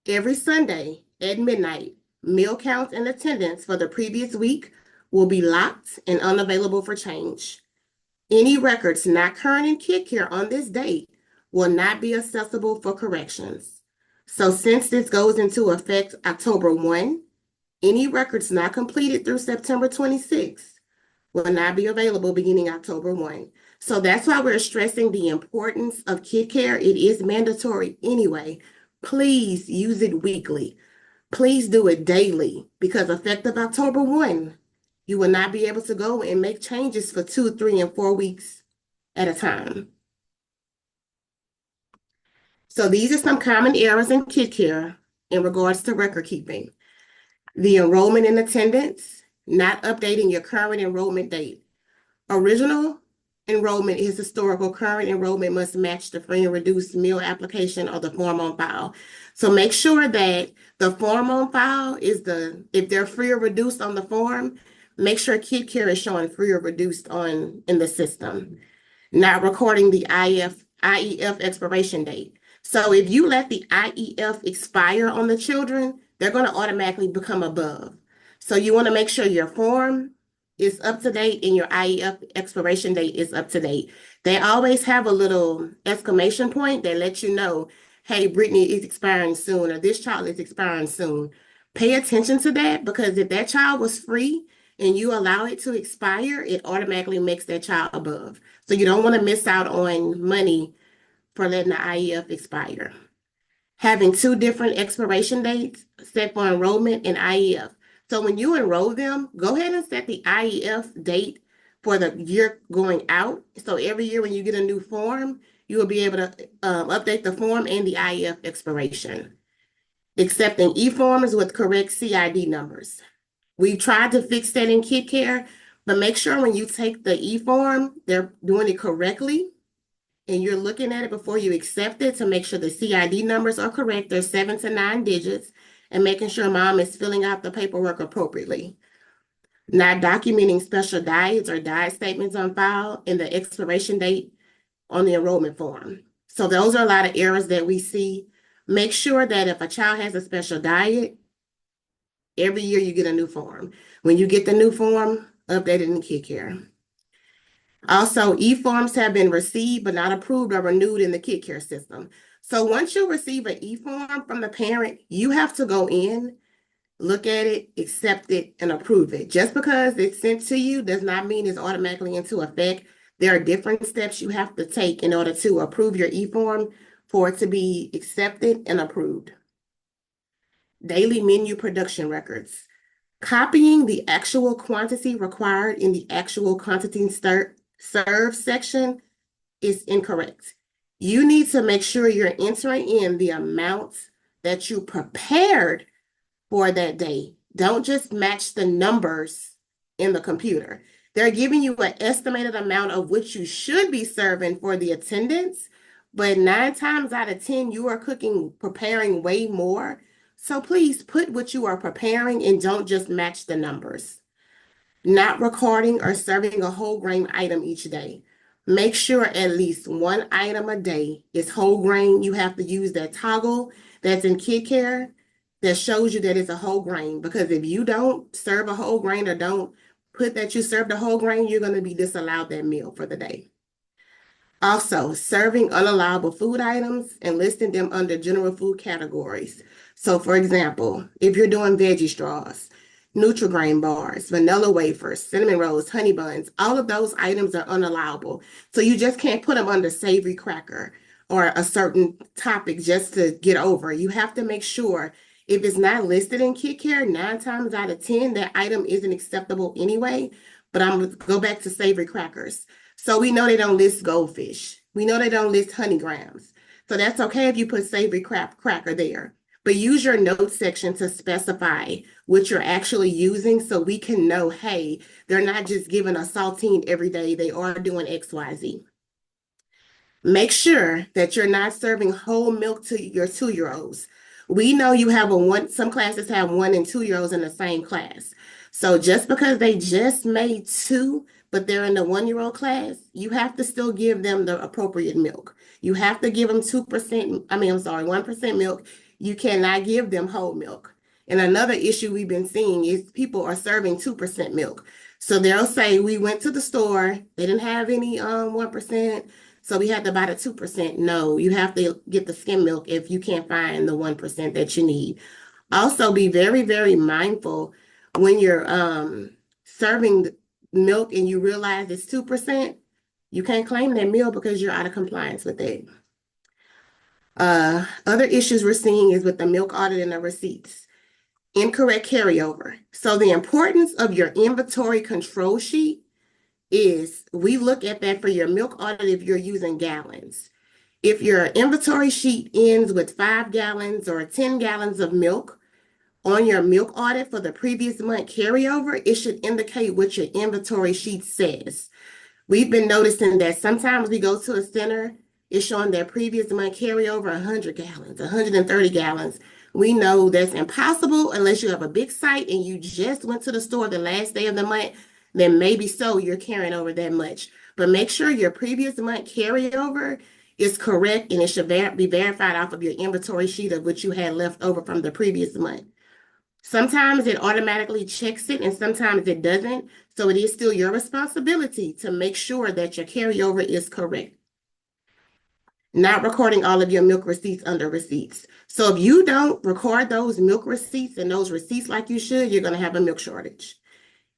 Every Sunday at midnight, meal counts and attendance for the previous week will be locked and unavailable for change. Any records not current in kid care on this date will not be accessible for corrections. So since this goes into effect October 1, any records not completed through September 26 will not be available beginning October 1. So that's why we're stressing the importance of kid care. It is mandatory anyway. Please use it weekly. Please do it daily, because effective October 1, you will not be able to go and make changes for 2, 3, and 4 weeks at a time. So these are some common errors in kid care in regards to record keeping. The enrollment and attendance, not updating your current enrollment date. Original enrollment is historical. Current enrollment must match the free and reduced meal application or the form on file. So make sure that the form on file is if they're free or reduced on the form, make sure kid care is showing free or reduced in the system. Not recording the IEF expiration date. So if you let the IEF expire on the children, they're going to automatically become above. So you want to make sure your form is up to date and your IEF expiration date is up to date. They always have a little exclamation point that lets you know, hey, Brittany is expiring soon, or this child is expiring soon. Pay attention to that, because if that child was free and you allow it to expire, it automatically makes that child above. So you don't want to miss out on money for letting the IEF expire. Having 2 different expiration dates set for enrollment in IEF. So when you enroll them, go ahead and set the IEF date for the year going out. So every year when you get a new form, you will be able to update the form and the IEF expiration. Accepting e-forms with correct CID numbers. We've tried to fix that in Kid Care, but make sure when you take the e-form, they're doing it correctly. And you're looking at it before you accept it to make sure the CID numbers are correct. They're 7 to 9 digits, and making sure mom is filling out the paperwork appropriately. Not documenting special diets or diet statements on file and the expiration date on the enrollment form. So those are a lot of errors that we see. Make sure that if a child has a special diet, every year you get a new form. When you get the new form, update it in Kid Care. Also, e-forms have been received but not approved or renewed in the Kid Care system. So once you receive an e-form from the parent, you have to go in, look at it, accept it, and approve it. Just because it's sent to you does not mean it's automatically into effect. There are different steps you have to take in order to approve your e-form for it to be accepted and approved. Daily menu production records. Copying the actual quantity required in the actual quantity served section is incorrect. You need to make sure you're entering in the amounts that you prepared for that day. Don't just match the numbers in the computer. They're giving you an estimated amount of which you should be serving for the attendance, but 9 times out of 10, you are preparing way more. So please put what you are preparing and don't just match the numbers. Not recording or serving a whole grain item each day. Make sure at least 1 item a day is whole grain. You have to use that toggle that's in Kid Care that shows you that it's a whole grain, because if you don't serve a whole grain or don't put that you served a whole grain, you're going to be disallowed that meal for the day. Also, serving unallowable food items and listing them under general food categories. So for example, if you're doing veggie straws, Nutri-Grain bars, vanilla wafers, cinnamon rolls, honey buns, all of those items are unallowable. So you just can't put them under savory cracker or a certain topic just to get over. You have to make sure if it's not listed in Kid Care, 9 times out of 10, that item isn't acceptable anyway. But I'm going to go back to savory crackers. So we know they don't list goldfish. We know they don't list honey grams. So that's okay if you put savory cracker there. But use your notes section to specify what you're actually using so we can know, hey, they're not just giving a saltine every day. They are doing XYZ. Make sure that you're not serving whole milk to your 2-year-olds. We know you have some classes have 1 and 2-year-olds in the same class. So just because they just made 2, but they're in the 1-year-old class, you have to still give them the appropriate milk. You have to give them 1% milk. You cannot give them whole milk. And another issue we've been seeing is people are serving 2% milk. So they'll say, we went to the store, they didn't have any 1%, so we had to buy the 2%. No, you have to get the skim milk if you can't find the 1% that you need. Also, be very, very mindful when you're serving milk and you realize it's 2%, you can't claim that meal because you're out of compliance with it. Other issues we're seeing is with the milk audit and the receipts. Incorrect carryover. So the importance of your inventory control sheet is we look at that for your milk audit if you're using gallons. If your inventory sheet ends with 5 gallons or 10 gallons of milk on your milk audit for the previous month carryover, it should indicate what your inventory sheet says. We've been noticing that sometimes we go to a center, it's showing their previous month carryover 100 gallons, 130 gallons. We know that's impossible unless you have a big site and you just went to the store the last day of the month, then maybe so you're carrying over that much. But make sure your previous month carryover is correct and it should be verified off of your inventory sheet of what you had left over from the previous month. Sometimes it automatically checks it and sometimes it doesn't. So it is still your responsibility to make sure that your carryover is correct. Not recording all of your milk receipts under receipts. So if you don't record those milk receipts and those receipts like you should, you're going to have a milk shortage.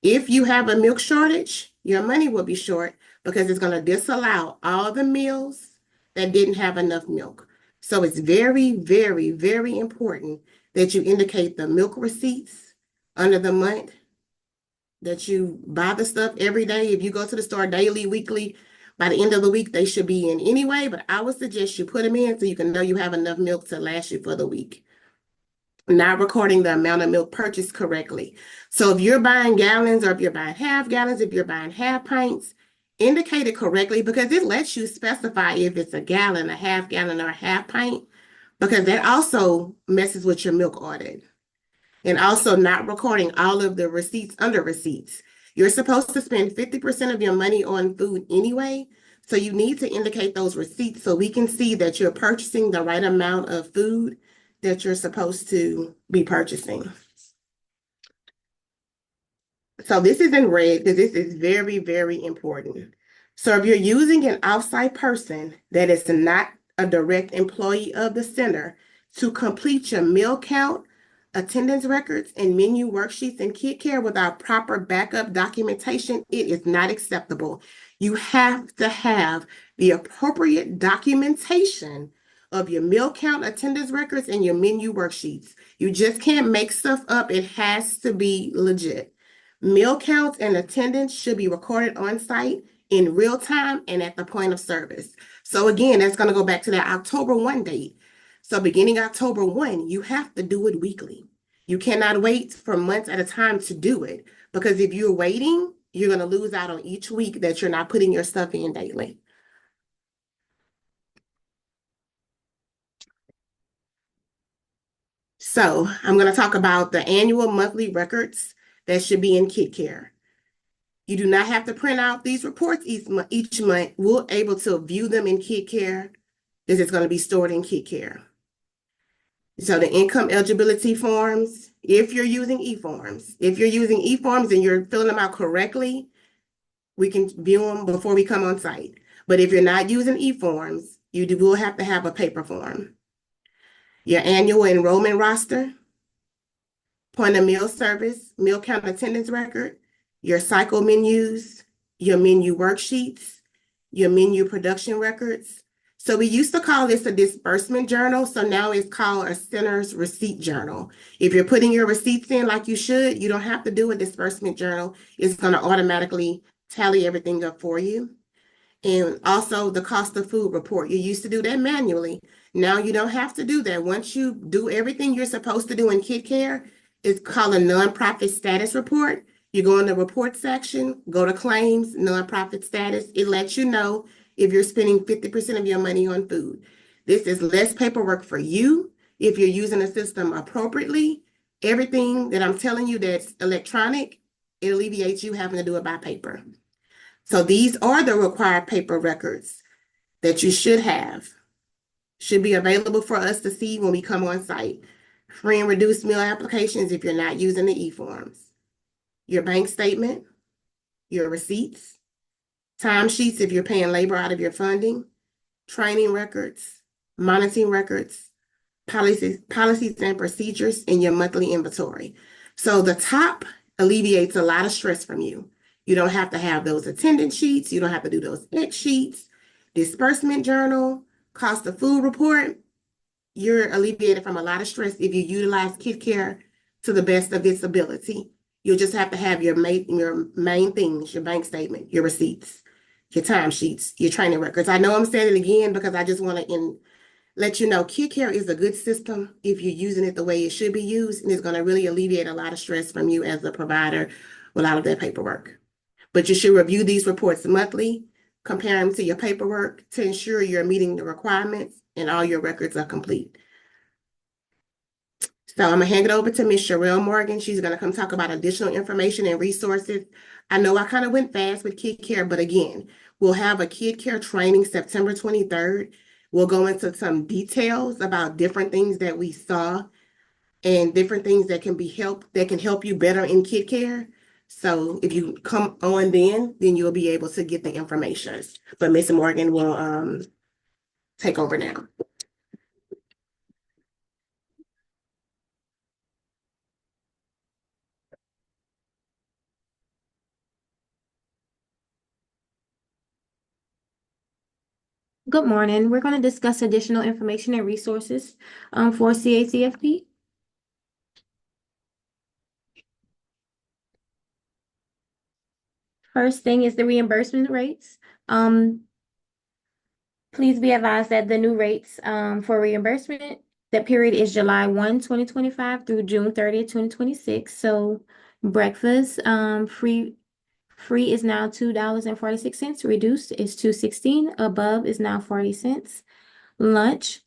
If you have a milk shortage, your money will be short because it's going to disallow all the meals that didn't have enough milk. So it's very, very, very important that you indicate the milk receipts under the month, that you buy the stuff every day. If you go to the store daily, weekly, by the end of the week, they should be in anyway, but I would suggest you put them in so you can know you have enough milk to last you for the week. Not recording the amount of milk purchased correctly. So if you're buying gallons or if you're buying half gallons, if you're buying half pints, indicate it correctly because it lets you specify if it's a gallon, a half gallon, or a half pint, because that also messes with your milk audit. And also not recording all of the receipts under receipts. You're supposed to spend 50% of your money on food anyway. So you need to indicate those receipts so we can see that you're purchasing the right amount of food that you're supposed to be purchasing. So this is in red because this is very, very important. So if you're using an outside person that is not a direct employee of the center to complete your meal count, attendance records, and menu worksheets and kit care without proper backup documentation, it is not acceptable. You have to have the appropriate documentation of your meal count, attendance records, and your menu worksheets. You just can't make stuff up. It has to be legit. Meal counts and attendance should be recorded on site in real time and at the point of service. So again, that's going to go back to that October 1 date. So beginning October 1, you have to do it weekly. You cannot wait for months at a time to do it because if you're waiting, you're going to lose out on each week that you're not putting your stuff in daily. So I'm going to talk about the annual monthly records that should be in kit care. You do not have to print out these reports each month. We're able to view them in kit care. This is going to be stored in kit care. So the income eligibility forms, if you're using e-forms, and you're filling them out correctly, we can view them before we come on site. But if you're not using e-forms, will have to have a paper form. Your annual enrollment roster, point of meal service, meal count attendance record, your cycle menus, your menu worksheets, your menu production records. So we used to call this a disbursement journal. So now it's called a center's receipt journal. If you're putting your receipts in like you should, you don't have to do a disbursement journal. It's going to automatically tally everything up for you. And also the cost of food report. You used to do that manually. Now you don't have to do that. Once you do everything you're supposed to do in kit care, it's called a nonprofit status report. You go in the report section, go to claims, nonprofit status. It lets you know if you're spending 50% of your money on food. This is less paperwork for you if you're using the system appropriately. Everything that I'm telling you that's electronic, it alleviates you having to do it by paper. So these are the required paper records that you should have. Should be available for us to see when we come on site. Free and reduced meal applications if you're not using the e-forms. Your bank statement, your receipts, timesheets if you're paying labor out of your funding, training records, monitoring records, policies and procedures, and your monthly inventory. So the top alleviates a lot of stress from you. You don't have to have those attendance sheets. You don't have to do those X sheets, disbursement journal, cost of food report. You're alleviated from a lot of stress if you utilize kit care to the best of its ability. You'll just have to have your main things, your bank statement, your receipts, your timesheets, your training records. I know I'm saying it again because I just want to let you know kit care is a good system if you're using it the way it should be used, and it's going to really alleviate a lot of stress from you as a provider with all of that paperwork. But you should review these reports monthly, compare them to your paperwork to ensure you're meeting the requirements and all your records are complete. So I'm going to hand it over to Ms. Sherelle Morgan. She's going to come talk about additional information and resources. I know I kind of went fast with kid care, but again, we'll have a kid care training September 23rd. We'll go into some details about different things that we saw and different things that can help you better in kid care. So if you come on then you'll be able to get the information. But Miss Morgan will take over now. Good morning. We're going to discuss additional information and resources for CACFP. First thing is the reimbursement rates. Please be advised that the new rates for reimbursement, that period is July 1, 2025 through June 30th, 2026. So breakfast free is now $2.46. Reduced is $2.16. Above is now 40 cents. Lunch,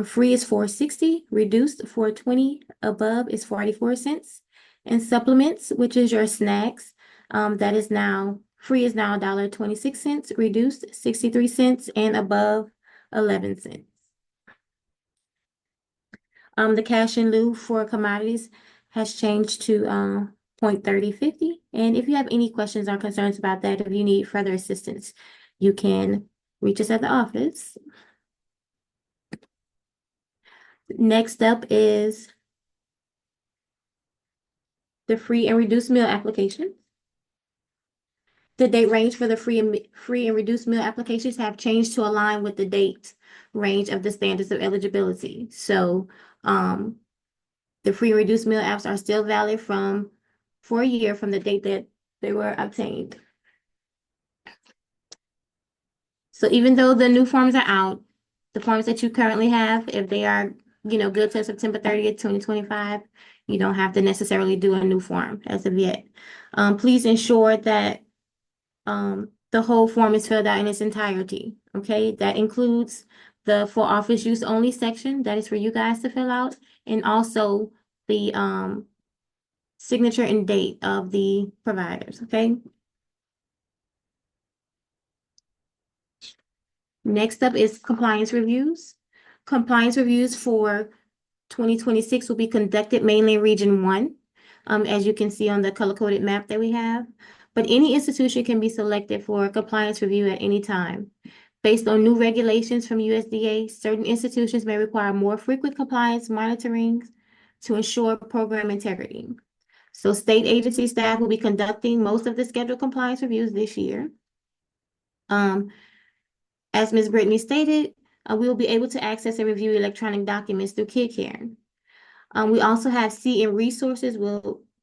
free is $4.60, reduced $4.20, above is 44 cents. And supplements, which is your snacks, that is now free is now $1.26, reduced 63 cents, and above 11 cents. The cash in lieu for commodities has changed to 0.3050. And if you have any questions or concerns about that, if you need further assistance, you can reach us at the office. Next up is the free and reduced meal application. The date range for the free and reduced meal applications have changed to align with the date range of the standards of eligibility. So the free and reduced meal apps are still valid for a year from the date that they were obtained. So even though the new forms are out, the forms that you currently have, if they are, good till September 30th, 2025, you don't have to necessarily do a new form as of yet. Please ensure that the whole form is filled out in its entirety, okay? That includes the for office use only section that is for you guys to fill out, and also the signature and date of the providers, okay? Next up is compliance reviews. Compliance reviews for 2026 will be conducted mainly in Region 1, as you can see on the color-coded map that we have. But any institution can be selected for a compliance review at any time. Based on new regulations from USDA, certain institutions may require more frequent compliance monitoring to ensure program integrity. So state agency staff will be conducting most of the scheduled compliance reviews this year. As Ms. Brittany stated, we will be able to access and review electronic documents through KidCare. We also have CN Resources.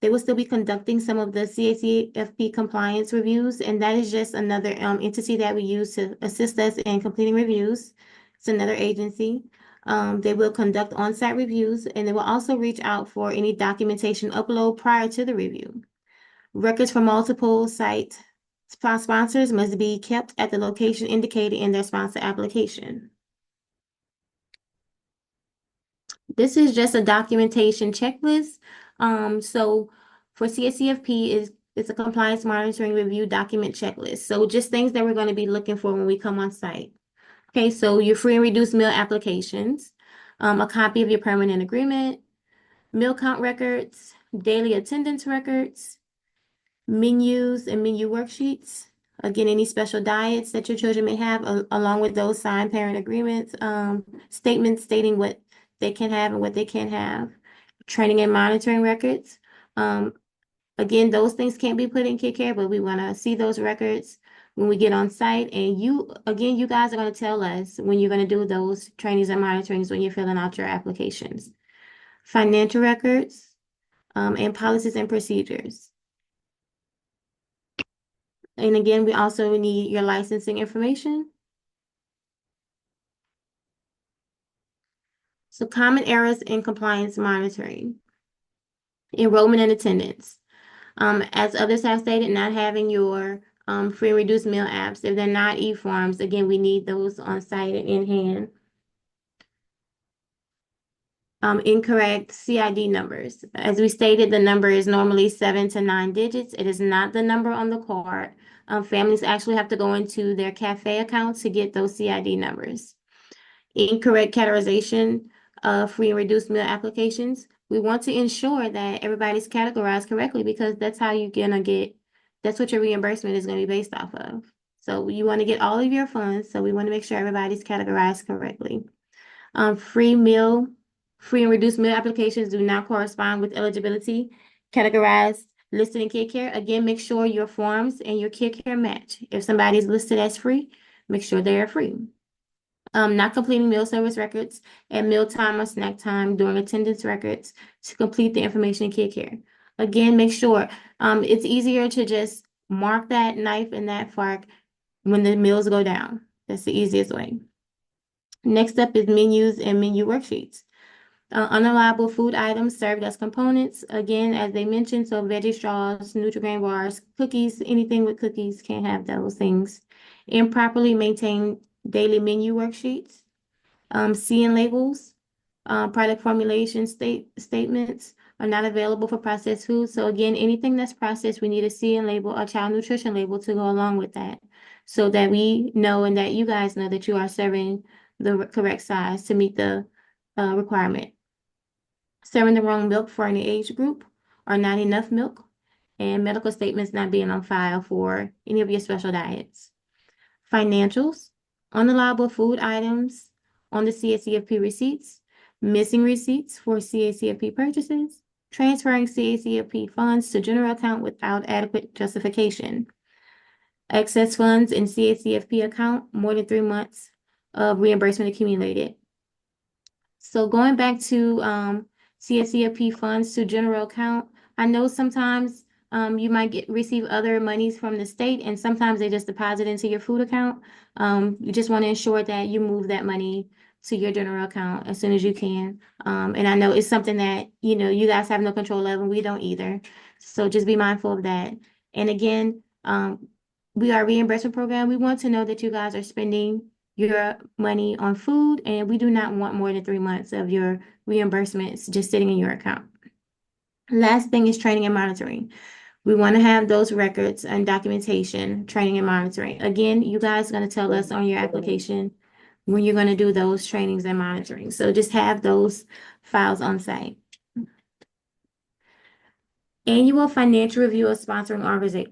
They will still be conducting some of the CACFP compliance reviews, and that is just another entity that we use to assist us in completing reviews. It's another agency. They will conduct on-site reviews, and they will also reach out for any documentation upload prior to the review. Records from multiple site sponsors must be kept at the location indicated in their sponsor application. This is just a documentation checklist. So for CACFP it's a compliance monitoring review document checklist. So just things that we're going to be looking for when we come on site. Okay, so your free and reduced meal applications, a copy of your permanent agreement, meal count records, daily attendance records, menus and menu worksheets. Again, any special diets that your children may have, along with those signed parent agreements, statements stating what they can have and what they can't have, training and monitoring records. Again, those things can't be put in KidCare, but we want to see those records when we get on site. And you guys are going to tell us when you're going to do those trainings and monitorings when you're filling out your applications. Financial records, and policies and procedures. And again, we also need your licensing information. So common errors in compliance monitoring. Enrollment and attendance. As others have stated, not having your free and reduced meal apps. If they're not e-forms, again, we need those on site and in hand. Incorrect CID numbers. As we stated, the number is normally 7 to 9 digits. It is not the number on the card. Families actually have to go into their cafe account to get those CID numbers. Incorrect categorization of free and reduced meal applications. we want to ensure that everybody's categorized correctly because that's how you're gonna get, that's what your reimbursement is gonna be based off of. So you want to get all of your funds, so we want to make sure everybody's categorized correctly. Free and reduced meal applications do not correspond with eligibility categorized listed in kid care. Again, make sure your forms and your kid care match. If somebody's listed as free, make sure they are free. Not completing meal service records at mealtime or snack time during attendance records to complete the information in kid care. Again, make sure it's easier to just mark that knife and that fork when the meals go down. That's the easiest way. Next up is menus and menu worksheets. Unreliable food items served as components. Again, as they mentioned, so veggie straws, Nutri-Grain bars, cookies, anything with cookies can't have those things. Improperly maintained daily menu worksheets. Seeing labels, product formulation statements are not available for processed foods. So again, anything that's processed, we need a seeing label, a child nutrition label to go along with that, so that we know and that you guys know that you are serving the correct size to meet the requirement. Serving the wrong milk for any age group or not enough milk, and medical statements not being on file for any of your special diets. Financials, unreliable food items on the CACFP receipts, missing receipts for CACFP purchases, transferring CACFP funds to general account without adequate justification, excess funds in CACFP account, more than 3 months of reimbursement accumulated. So going back to CACFP funds to general account, I know sometimes you might receive other monies from the state, and sometimes they just deposit into your food account. You just want to ensure that you move that money to your general account as soon as you can. And I know it's something that, you know, you guys have no control of, and we don't either. So just be mindful of that. And again, we are a reimbursement program. We want to know that you guys are spending your money on food, and we do not want more than 3 months of your reimbursements just sitting in your account. Last thing is training and monitoring. We want to have those records and documentation, training and monitoring. Again, you guys are going to tell us on your application when you're going to do those trainings and monitoring. So just have those files on site. Annual financial review of sponsoring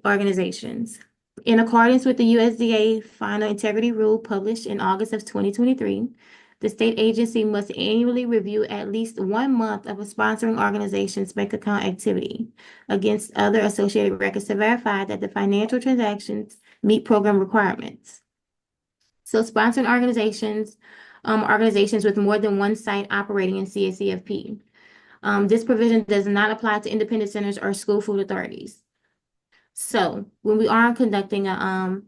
organizations. In accordance with the USDA Final Integrity Rule published in August of 2023, the state agency must annually review at least 1 month of a sponsoring organization's bank account activity against other associated records to verify that the financial transactions meet program requirements. So sponsoring organizations, organizations with more than one site operating in CACFP. This provision does not apply to independent centers or school food authorities. So when we are conducting a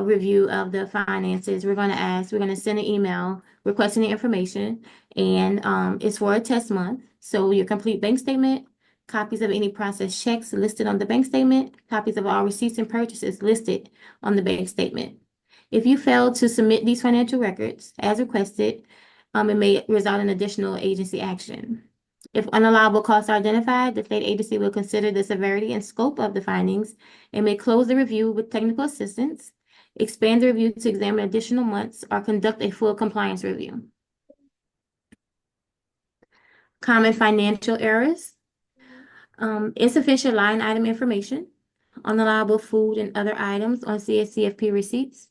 review of the finances, we're going to send an email requesting the information, and it's for a test month. So your complete bank statement, copies of any processed checks listed on the bank statement, copies of all receipts and purchases listed on the bank statement. If you fail to submit these financial records as requested, it may result in additional agency action. If unallowable costs are identified, the state agency will consider the severity and scope of the findings and may close the review with technical assistance, expand the review to examine additional months, or conduct a full compliance review. Common financial errors, insufficient line item information, unallowable food and other items on CACFP receipts,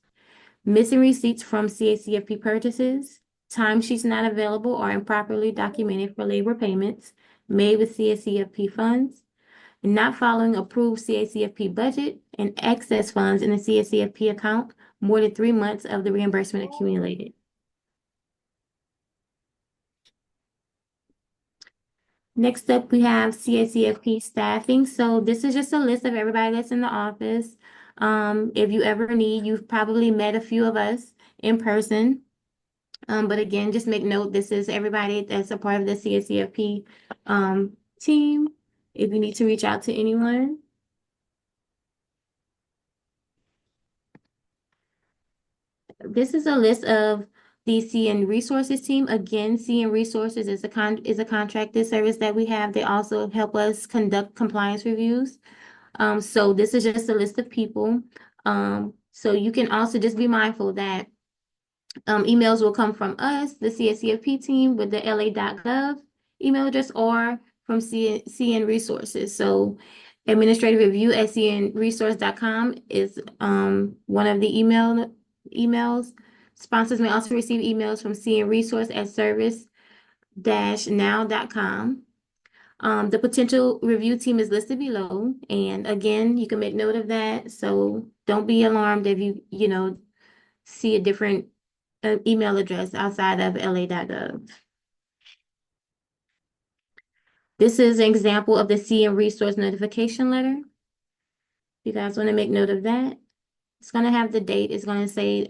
missing receipts from CACFP purchases, timesheets not available or improperly documented for labor payments made with CACFP funds, not following approved CACFP budget, and excess funds in the CACFP account more than 3 months of the reimbursement accumulated. Next up, we have CACFP staffing. So this is just a list of everybody that's in the office. If you ever need, you've probably met a few of us in person. But again, just make note, this is everybody that's a part of the CACFP team. If you need to reach out to anyone. This is a list of the CN Resources team. Again, CN Resources is a contracted service that we have. They also help us conduct compliance reviews. So this is just a list of people. So you can also just be mindful that emails will come from us, the CACFP team, with the la.gov email address or from CN Resources. So administrative review at cnresource.com is one of the emails. Sponsors may also receive emails from CN Resource at service-now.com. The potential review team is listed below, and again, you can make note of that. So don't be alarmed if you see a different email address outside of la.gov. This is an example of the CN Resource notification letter. You guys want to make note of that. It's going to have the date. It's going to say,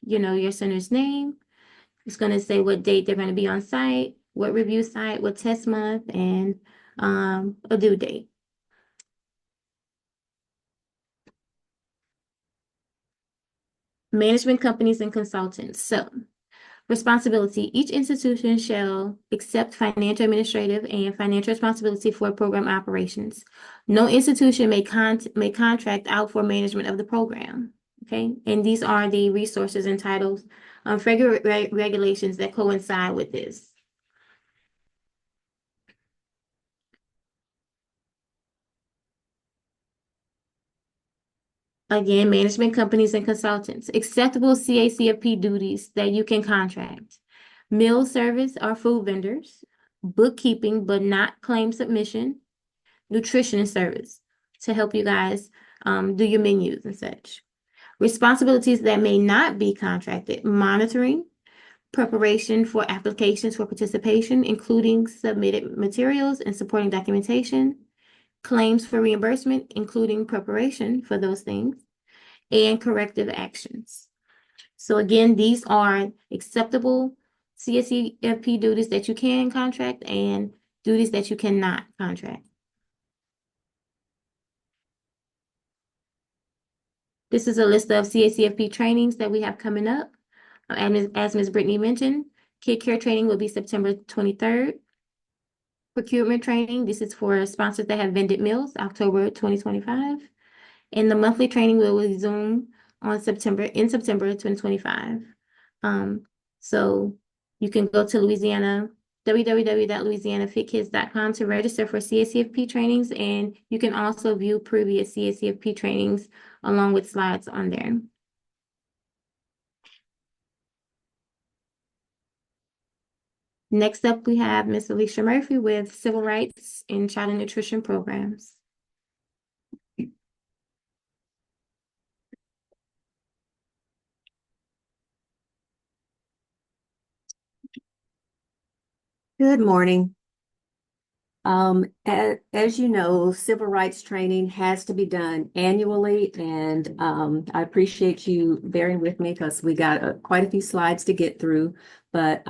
your center's name. It's going to say what date they're going to be on site, what review site, what test month, and a due date. Management companies and consultants. So, responsibility. Each institution shall accept financial, administrative, and financial responsibility for program operations. No institution may contract out for management of the program. Okay, and these are the resources entitled regulations that coincide with this. Again, management companies and consultants. Acceptable CACFP duties that you can contract. Meal service or food vendors. Bookkeeping, but not claim submission. Nutrition service to help you guys do your menus and such. Responsibilities that may not be contracted. Monitoring. Preparation for applications for participation, including submitted materials and supporting documentation. Claims for reimbursement, including preparation for those things, and corrective actions. So again, these are acceptable CACFP duties that you can contract and duties that you cannot contract. This is a list of CACFP trainings that we have coming up. As Ms. Brittany mentioned, Kid Care training will be September 23rd. Procurement training, this is for sponsors that have vended meals, October 2025. And the monthly training will resume in September 2025. So you can go to www.louisianafitkids.com to register for CACFP trainings, and you can also view previous CACFP trainings along with slides on there. Next up, we have Ms. Alicia Murphy with Civil Rights in Child and Nutrition Programs. Good morning. As you know, civil rights training has to be done annually, and I appreciate you bearing with me because we got quite a few slides to get through. But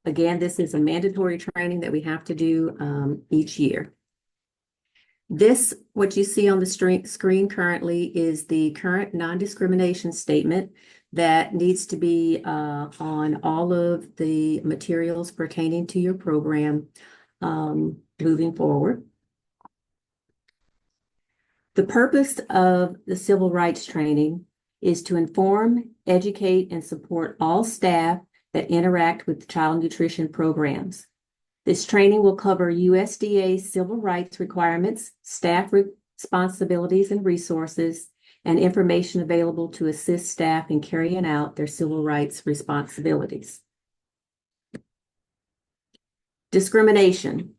again, this is a mandatory training that we have to do each year. What you see on the screen currently is the current non-discrimination statement that needs to be on all of the materials pertaining to your program moving forward. The purpose of the civil rights training is to inform, educate, and support all staff that interact with child nutrition programs. This training will cover USDA civil rights requirements, staff responsibilities and resources, and information available to assist staff in carrying out their civil rights responsibilities. Discrimination.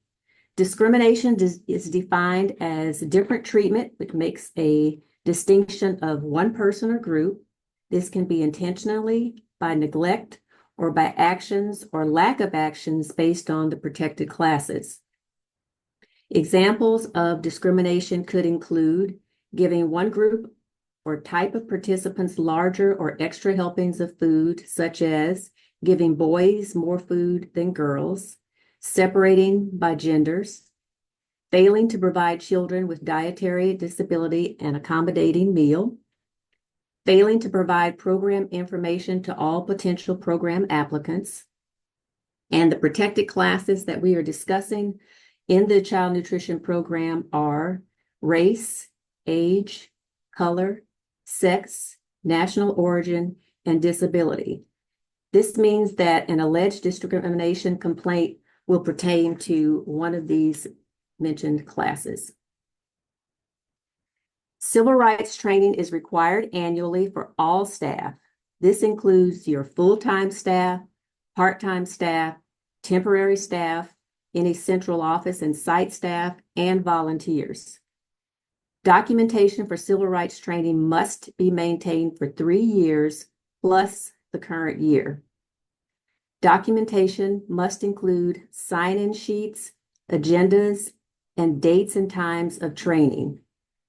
Discrimination is defined as different treatment, which makes a distinction of one person or group. This can be intentionally, by neglect, or by actions or lack of actions based on the protected classes. Examples of discrimination could include giving one group or type of participants larger or extra helpings of food, such as giving boys more food than girls, separating by genders, failing to provide children with dietary disability and accommodating meal, failing to provide program information to all potential program applicants, and the protected classes that we are discussing in the child nutrition program are race, age, color, sex, national origin, and disability. This means that an alleged discrimination complaint will pertain to one of these mentioned classes. Civil rights training is required annually for all staff. This includes your full-time staff, part-time staff, temporary staff, any central office and site staff, and volunteers. Documentation for civil rights training must be maintained for 3 years plus the current year. Documentation must include sign-in sheets, agendas, and dates and times of training.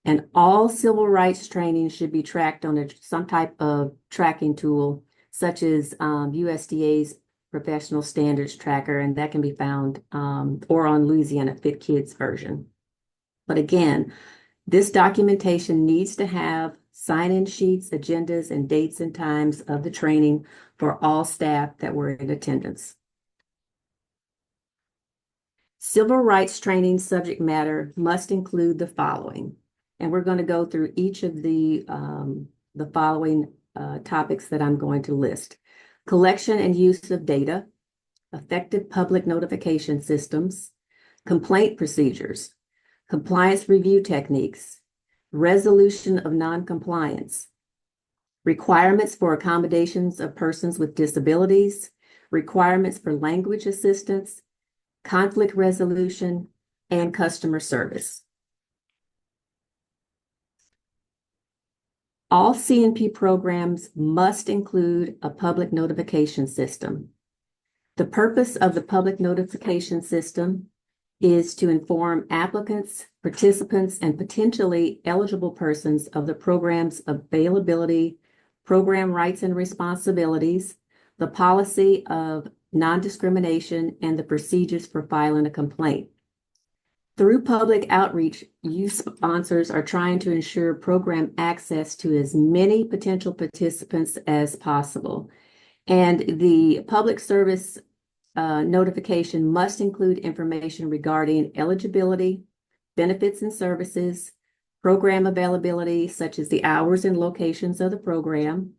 And all civil rights training should be tracked on some type of tracking tool, such as USDA's Professional Standards Tracker, and that can be found or on Louisiana Fit Kids version. But again, this documentation needs to have sign-in sheets, agendas, and dates and times of the training for all staff that were in attendance. Civil rights training subject matter must include the following. And we're going to go through each of the following topics that I'm going to list. Collection and use of data, effective public notification systems, complaint procedures, compliance review techniques, resolution of noncompliance, requirements for accommodations of persons with disabilities, requirements for language assistance, conflict resolution, and customer service. All CNP programs must include a public notification system. The purpose of the public notification system is to inform applicants, participants, and potentially eligible persons of the program's availability, program rights and responsibilities, the policy of non-discrimination, and the procedures for filing a complaint. Through public outreach, you sponsors are trying to ensure program access to as many potential participants as possible. And the public service notification must include information regarding eligibility, benefits and services, program availability, such as the hours and locations of the program,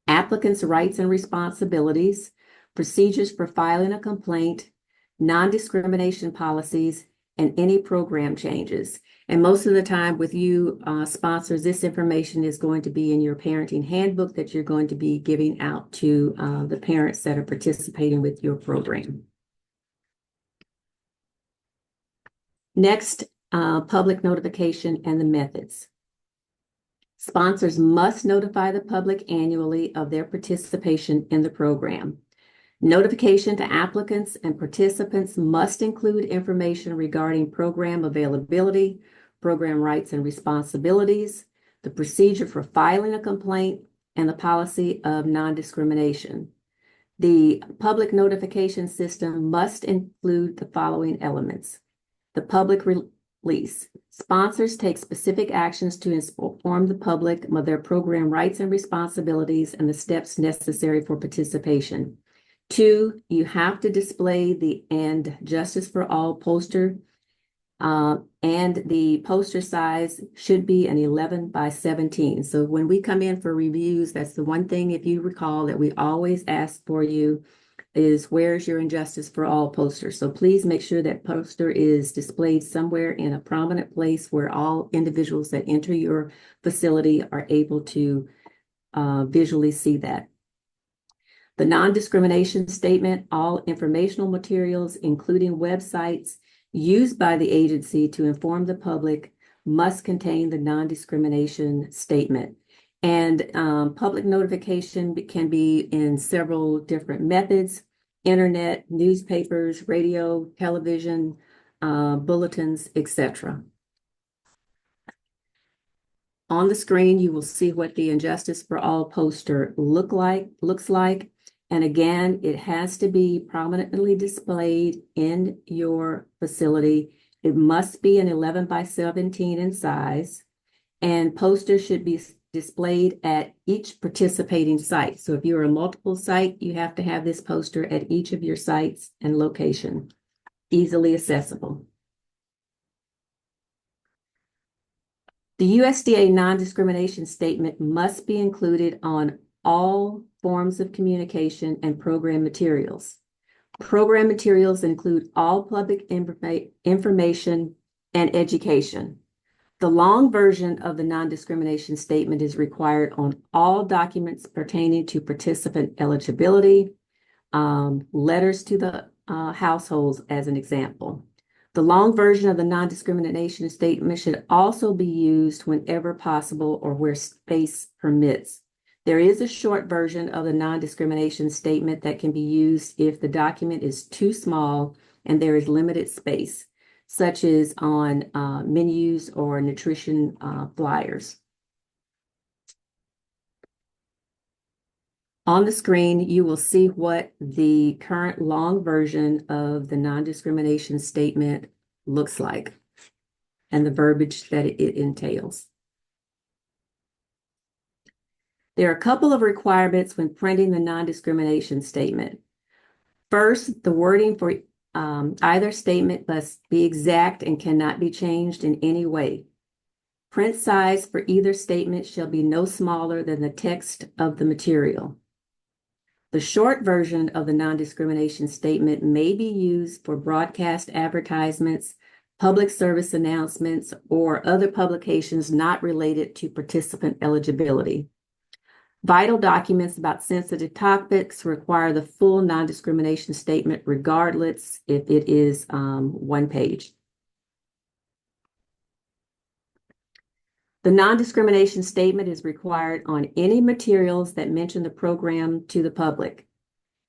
applicants' rights and responsibilities, procedures for filing a complaint, non-discrimination policies, and any program changes. And most of the time with you sponsors, this information is going to be in your parenting handbook that you're going to be giving out to the parents that are participating with your program. Next, public notification and the methods. Sponsors must notify the public annually of their participation in the program. Notification to applicants and participants must include information regarding program availability, program rights and responsibilities, the procedure for filing a complaint, and the policy of non-discrimination. The public notification system must include the following elements. The public release. Sponsors take specific actions to inform the public of their program rights and responsibilities and the steps necessary for participation. 2, you have to display the "And Justice for All" poster, and the poster size should be an 11 by 17. So when we come in for reviews, that's the one thing, if you recall, that we always ask for you is, where's your "Injustice for All" poster? So please make sure that poster is displayed somewhere in a prominent place where all individuals that enter your facility are able to visually see that. The non-discrimination statement, all informational materials, including websites used by the agency to inform the public, must contain the non-discrimination statement. And public notification can be in several different methods: internet, newspapers, radio, television, bulletins, etc. On the screen, you will see what the "Injustice for All" poster looks like. And again, it has to be prominently displayed in your facility. It must be an 11 by 17 in size, and posters should be displayed at each participating site. So if you're a multiple site, you have to have this poster at each of your sites and location, easily accessible. The USDA non-discrimination statement must be included on all forms of communication and program materials. Program materials include all public information and education. The long version of the non-discrimination statement is required on all documents pertaining to participant eligibility, letters to the households as an example. The long version of the non-discrimination statement should also be used whenever possible or where space permits. There is a short version of the non-discrimination statement that can be used if the document is too small and there is limited space, such as on menus or nutrition flyers. On the screen, you will see what the current long version of the non-discrimination statement looks like and the verbiage that it entails. There are a couple of requirements when printing the non-discrimination statement. First, the wording for either statement must be exact and cannot be changed in any way. Print size for either statement shall be no smaller than the text of the material. The short version of the non-discrimination statement may be used for broadcast advertisements, public service announcements, or other publications not related to participant eligibility. Vital documents about sensitive topics require the full non-discrimination statement regardless if it is one page. The non-discrimination statement is required on any materials that mention the program to the public.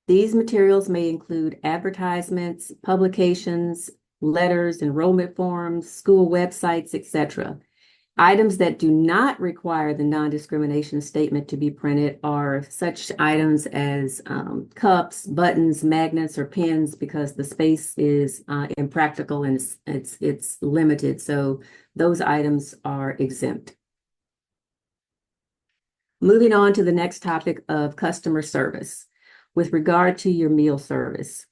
These materials may include advertisements, publications, letters, enrollment forms, school websites, etc. Items that do not require the non-discrimination statement to be printed are such items as cups, buttons, magnets, or pins, because the space is impractical and it's limited. So those items are exempt. Moving on to the next topic of customer service. With regard to your meal service,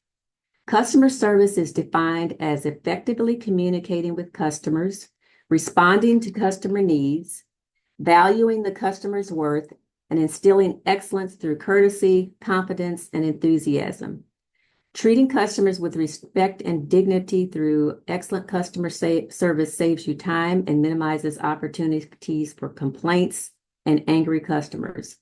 customer service is defined as effectively communicating with customers, responding to customer needs, valuing the customer's worth, and instilling excellence through courtesy, confidence, and enthusiasm. Treating customers with respect and dignity through excellent customer service saves you time and minimizes opportunities for complaints and angry customers.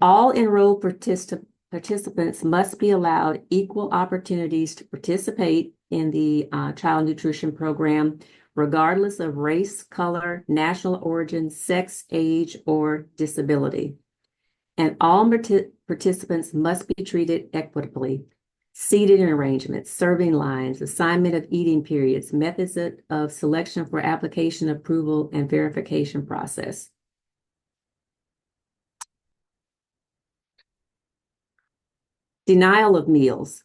All enrolled participants must be allowed equal opportunities to participate in the child nutrition program, regardless of race, color, national origin, sex, age, or disability. And all participants must be treated equitably. Seating arrangements, serving lines, assignment of eating periods, methods of selection for application approval, and verification process. Denial of meals.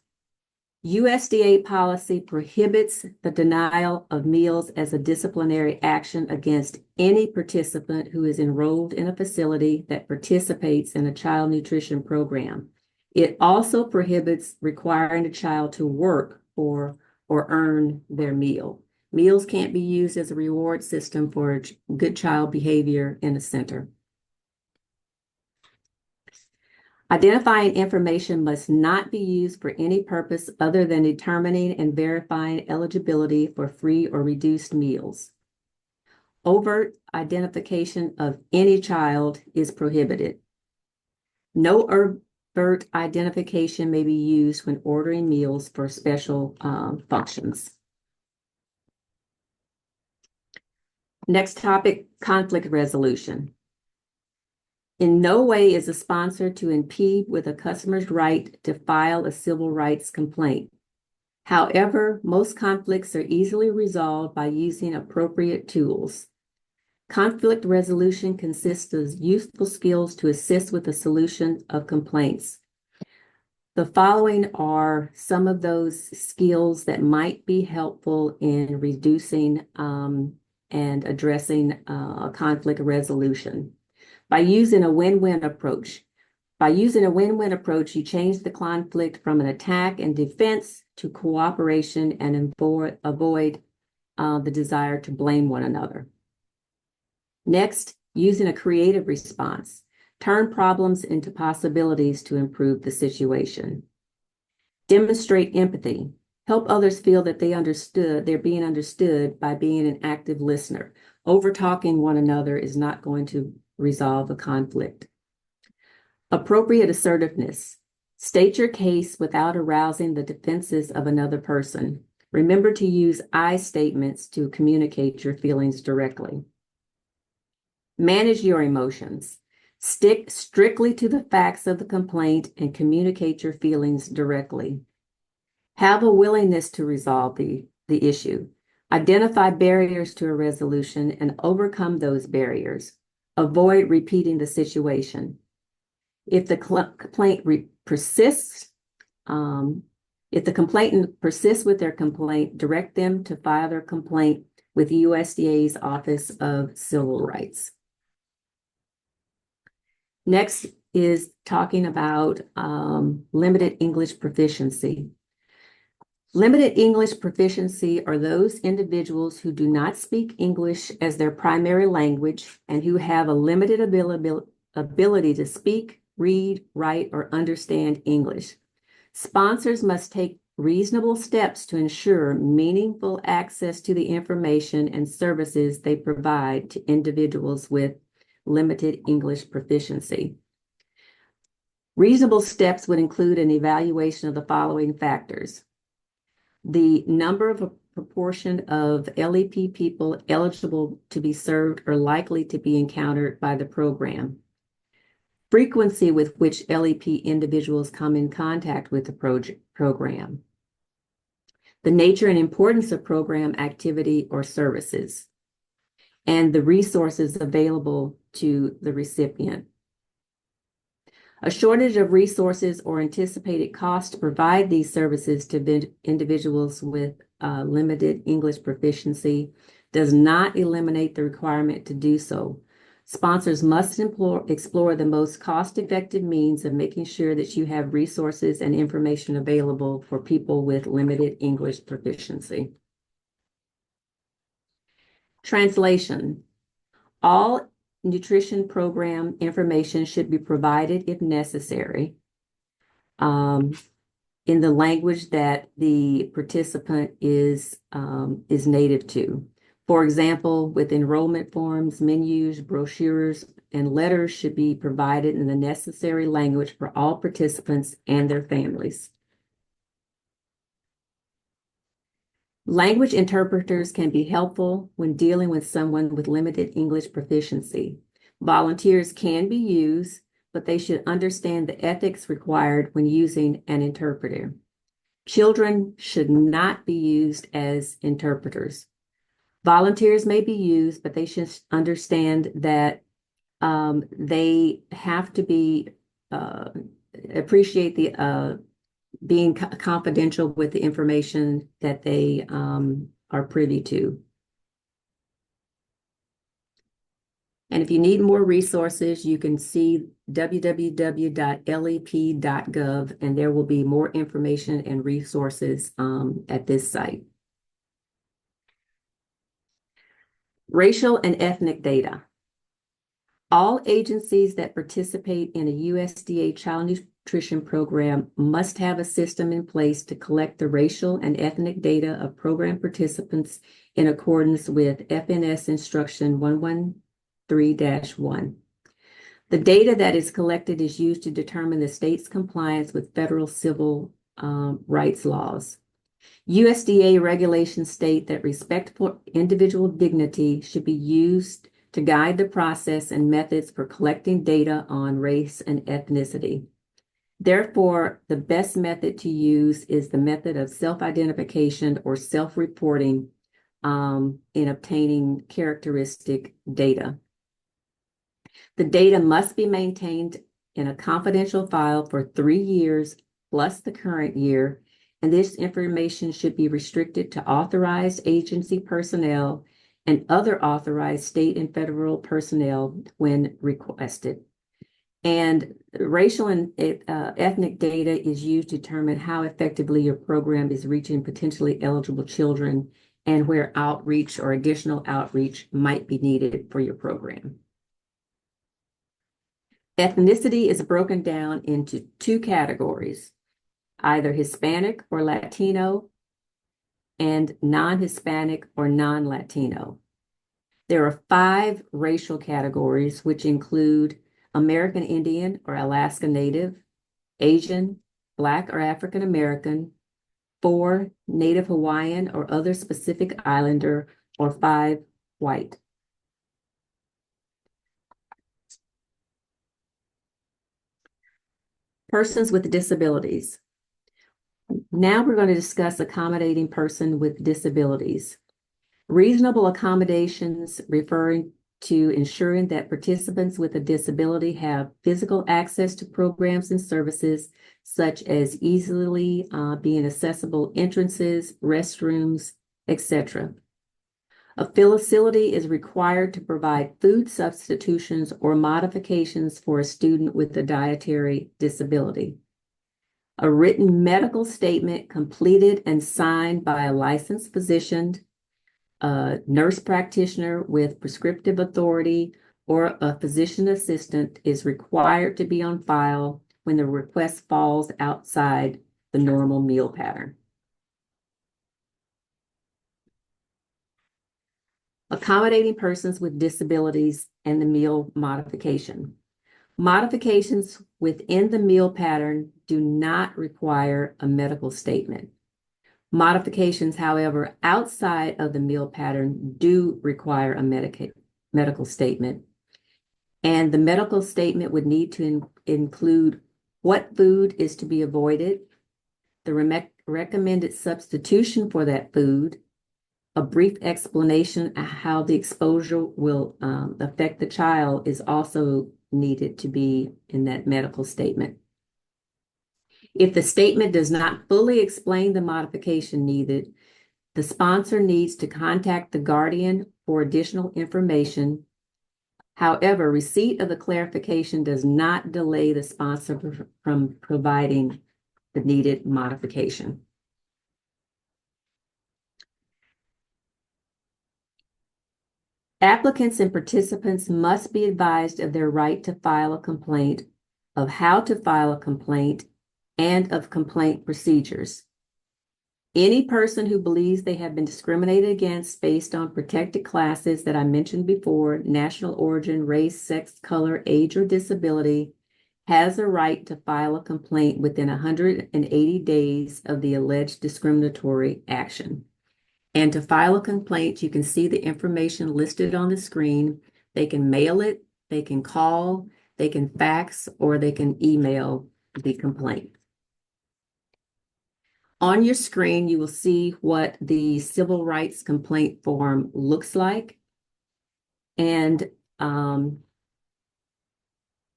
USDA policy prohibits the denial of meals as a disciplinary action against any participant who is enrolled in a facility that participates in a child nutrition program. It also prohibits requiring a child to work or earn their meal. Meals can't be used as a reward system for good child behavior in a center. Identifying information must not be used for any purpose other than determining and verifying eligibility for free or reduced meals. Overt identification of any child is prohibited. No overt identification may be used when ordering meals for special functions. Next topic, conflict resolution. In no way is a sponsor to impede with a customer's right to file a civil rights complaint. However, most conflicts are easily resolved by using appropriate tools. Conflict resolution consists of useful skills to assist with the solution of complaints. The following are some of those skills that might be helpful in reducing and addressing a conflict resolution. By using a win-win approach. By using a win-win approach, you change the conflict from an attack and defense to cooperation and avoid the desire to blame one another. Next, using a creative response. Turn problems into possibilities to improve the situation. Demonstrate empathy. Help others feel that they're being understood by being an active listener. Over-talking one another is not going to resolve a conflict. Appropriate assertiveness. State your case without arousing the defenses of another person. Remember to use I statements to communicate your feelings directly. Manage your emotions. Stick strictly to the facts of the complaint and communicate your feelings directly. Have a willingness to resolve the issue. Identify barriers to a resolution and overcome those barriers. Avoid repeating the situation. If the complainant persists with their complaint, direct them to file their complaint with USDA's Office of Civil Rights. Next is talking about limited English proficiency. Limited English proficiency are those individuals who do not speak English as their primary language and who have a limited ability to speak, read, write, or understand English. Sponsors must take reasonable steps to ensure meaningful access to the information and services they provide to individuals with limited English proficiency. Reasonable steps would include an evaluation of the following factors: the number of a proportion of LEP people eligible to be served or likely to be encountered by the program, frequency with which LEP individuals come in contact with the program, the nature and importance of program activity or services, and the resources available to the recipient. A shortage of resources or anticipated cost to provide these services to individuals with limited English proficiency does not eliminate the requirement to do so. Sponsors must explore the most cost-effective means of making sure that you have resources and information available for people with limited English proficiency. Translation. All nutrition program information should be provided if necessary in the language that the participant is native to. For example, with enrollment forms, menus, brochures, and letters should be provided in the necessary language for all participants and their families. Language interpreters can be helpful when dealing with someone with limited English proficiency. Volunteers can be used, but they should understand the ethics required when using an interpreter. Children should not be used as interpreters. Volunteers may be used, but they should understand that they have to be appreciate the being confidential with the information that they are privy to. And if you need more resources, you can see www.lep.gov, and there will be more information and resources at this site. Racial and ethnic data. All agencies that participate in a USDA child nutrition program must have a system in place to collect the racial and ethnic data of program participants in accordance with FNS Instruction 113-1. The data that is collected is used to determine the state's compliance with federal civil rights laws. USDA regulations state that respect for individual dignity should be used to guide the process and methods for collecting data on race and ethnicity. Therefore, the best method to use is the method of self-identification or self-reporting in obtaining characteristic data. The data must be maintained in a confidential file for 3 years plus the current year, and this information should be restricted to authorized agency personnel and other authorized state and federal personnel when requested. And racial and ethnic data is used to determine how effectively your program is reaching potentially eligible children and where outreach or additional outreach might be needed for your program. Ethnicity is broken down into 2 categories: either Hispanic or Latino, and non-Hispanic or non-Latino. There are 5 racial categories, which include American Indian or Alaska Native, Asian, Black or African American, 4 Native Hawaiian or other specific islander, or 5 white. Persons with disabilities. Now we're going to discuss accommodating person with disabilities. Reasonable accommodations referring to ensuring that participants with a disability have physical access to programs and services, such as easily being accessible entrances, restrooms, etc. A facility is required to provide food substitutions or modifications for a student with a dietary disability. A written medical statement completed and signed by a licensed physician, a nurse practitioner with prescriptive authority, or a physician assistant is required to be on file when the request falls outside the normal meal pattern. Accommodating persons with disabilities and the meal modification. Modifications within the meal pattern do not require a medical statement. Modifications, however, outside of the meal pattern do require a medical statement. And the medical statement would need to include what food is to be avoided, the recommended substitution for that food, a brief explanation of how the exposure will affect the child is also needed to be in that medical statement. If the statement does not fully explain the modification needed, the sponsor needs to contact the guardian for additional information. However, receipt of the clarification does not delay the sponsor from providing the needed modification. Applicants and participants must be advised of their right to file a complaint, of how to file a complaint, and of complaint procedures. Any person who believes they have been discriminated against based on protected classes that I mentioned before, national origin, race, sex, color, age, or disability, has a right to file a complaint within 180 days of the alleged discriminatory action. And to file a complaint, you can see the information listed on the screen. They can mail it, they can call, they can fax, or they can email the complaint. On your screen, you will see what the civil rights complaint form looks like. And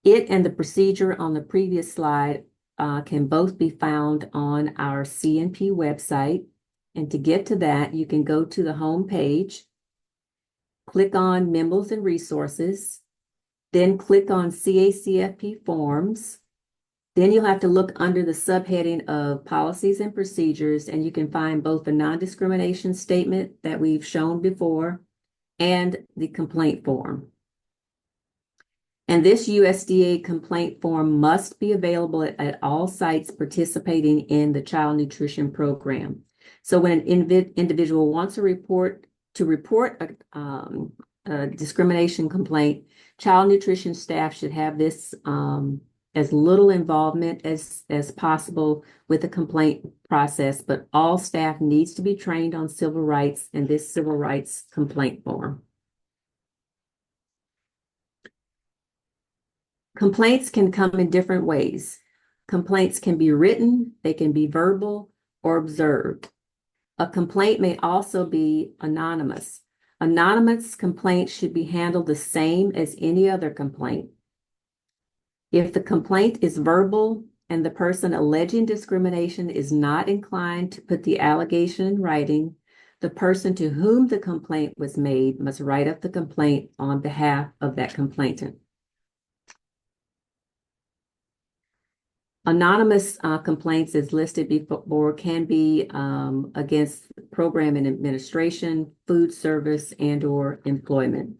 it and the procedure on the previous slide can both be found on our CNP website. And to get to that, you can go to the home page, click on Memos and Resources, then click on CACFP Forms. Then you'll have to look under the subheading of Policies and Procedures, and you can find both the non-discrimination statement that we've shown before and the complaint form. And this USDA complaint form must be available at all sites participating in the child nutrition program. So when an individual wants to report a discrimination complaint, child nutrition staff should have this as little involvement as possible with the complaint process, but all staff needs to be trained on civil rights and this civil rights complaint form. Complaints can come in different ways. Complaints can be written, they can be verbal, or observed. A complaint may also be anonymous. Anonymous complaints should be handled the same as any other complaint. If the complaint is verbal and the person alleging discrimination is not inclined to put the allegation in writing, the person to whom the complaint was made must write up the complaint on behalf of that complainant. Anonymous complaints, as listed before, can be against program and administration, food service, and/or employment.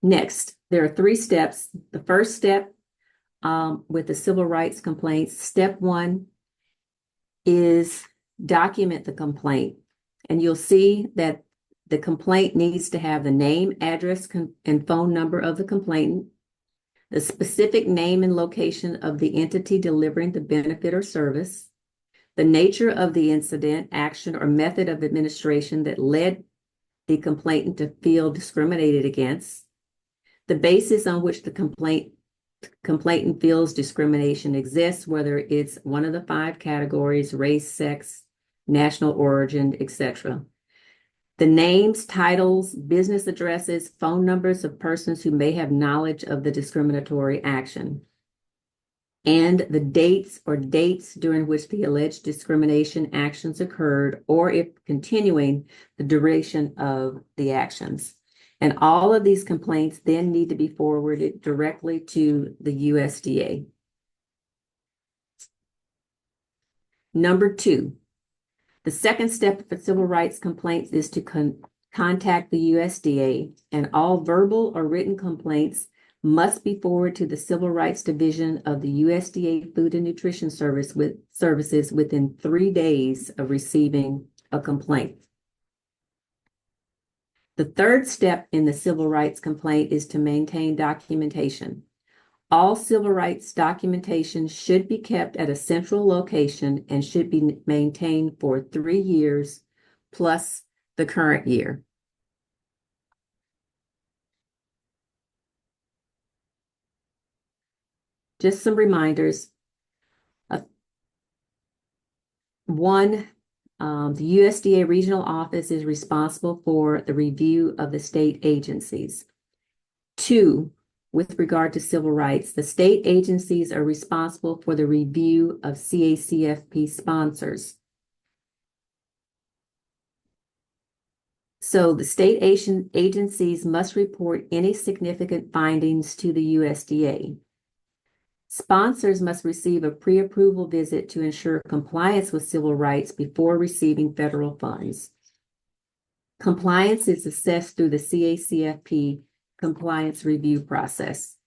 Next, there are 3 steps. The first step with the civil rights complaints. Step one is document the complaint. And you'll see that the complaint needs to have the name, address, and phone number of the complainant, the specific name and location of the entity delivering the benefit or service, the nature of the incident, action, or method of administration that led the complainant to feel discriminated against, the basis on which the complainant feels discrimination exists, whether it's one of the 5 categories: race, sex, national origin, etc. The names, titles, business addresses, phone numbers of persons who may have knowledge of the discriminatory action, and the dates during which the alleged discrimination actions occurred, or if continuing, the duration of the actions. And all of these complaints then need to be forwarded directly to the USDA. Number 2, the second step for civil rights complaints is to contact the USDA, and all verbal or written complaints must be forwarded to the Civil Rights Division of the USDA Food and Nutrition Services within 3 days of receiving a complaint. The third step in the civil rights complaint is to maintain documentation. All civil rights documentation should be kept at a central location and should be maintained for 3 years plus the current year. Just some reminders. One, the USDA regional office is responsible for the review of the state agencies. 2, with regard to civil rights, the state agencies are responsible for the review of CACFP sponsors. So the state agencies must report any significant findings to the USDA. Sponsors must receive a pre-approval visit to ensure compliance with civil rights before receiving federal funds. Compliance is assessed through the CACFP compliance review process.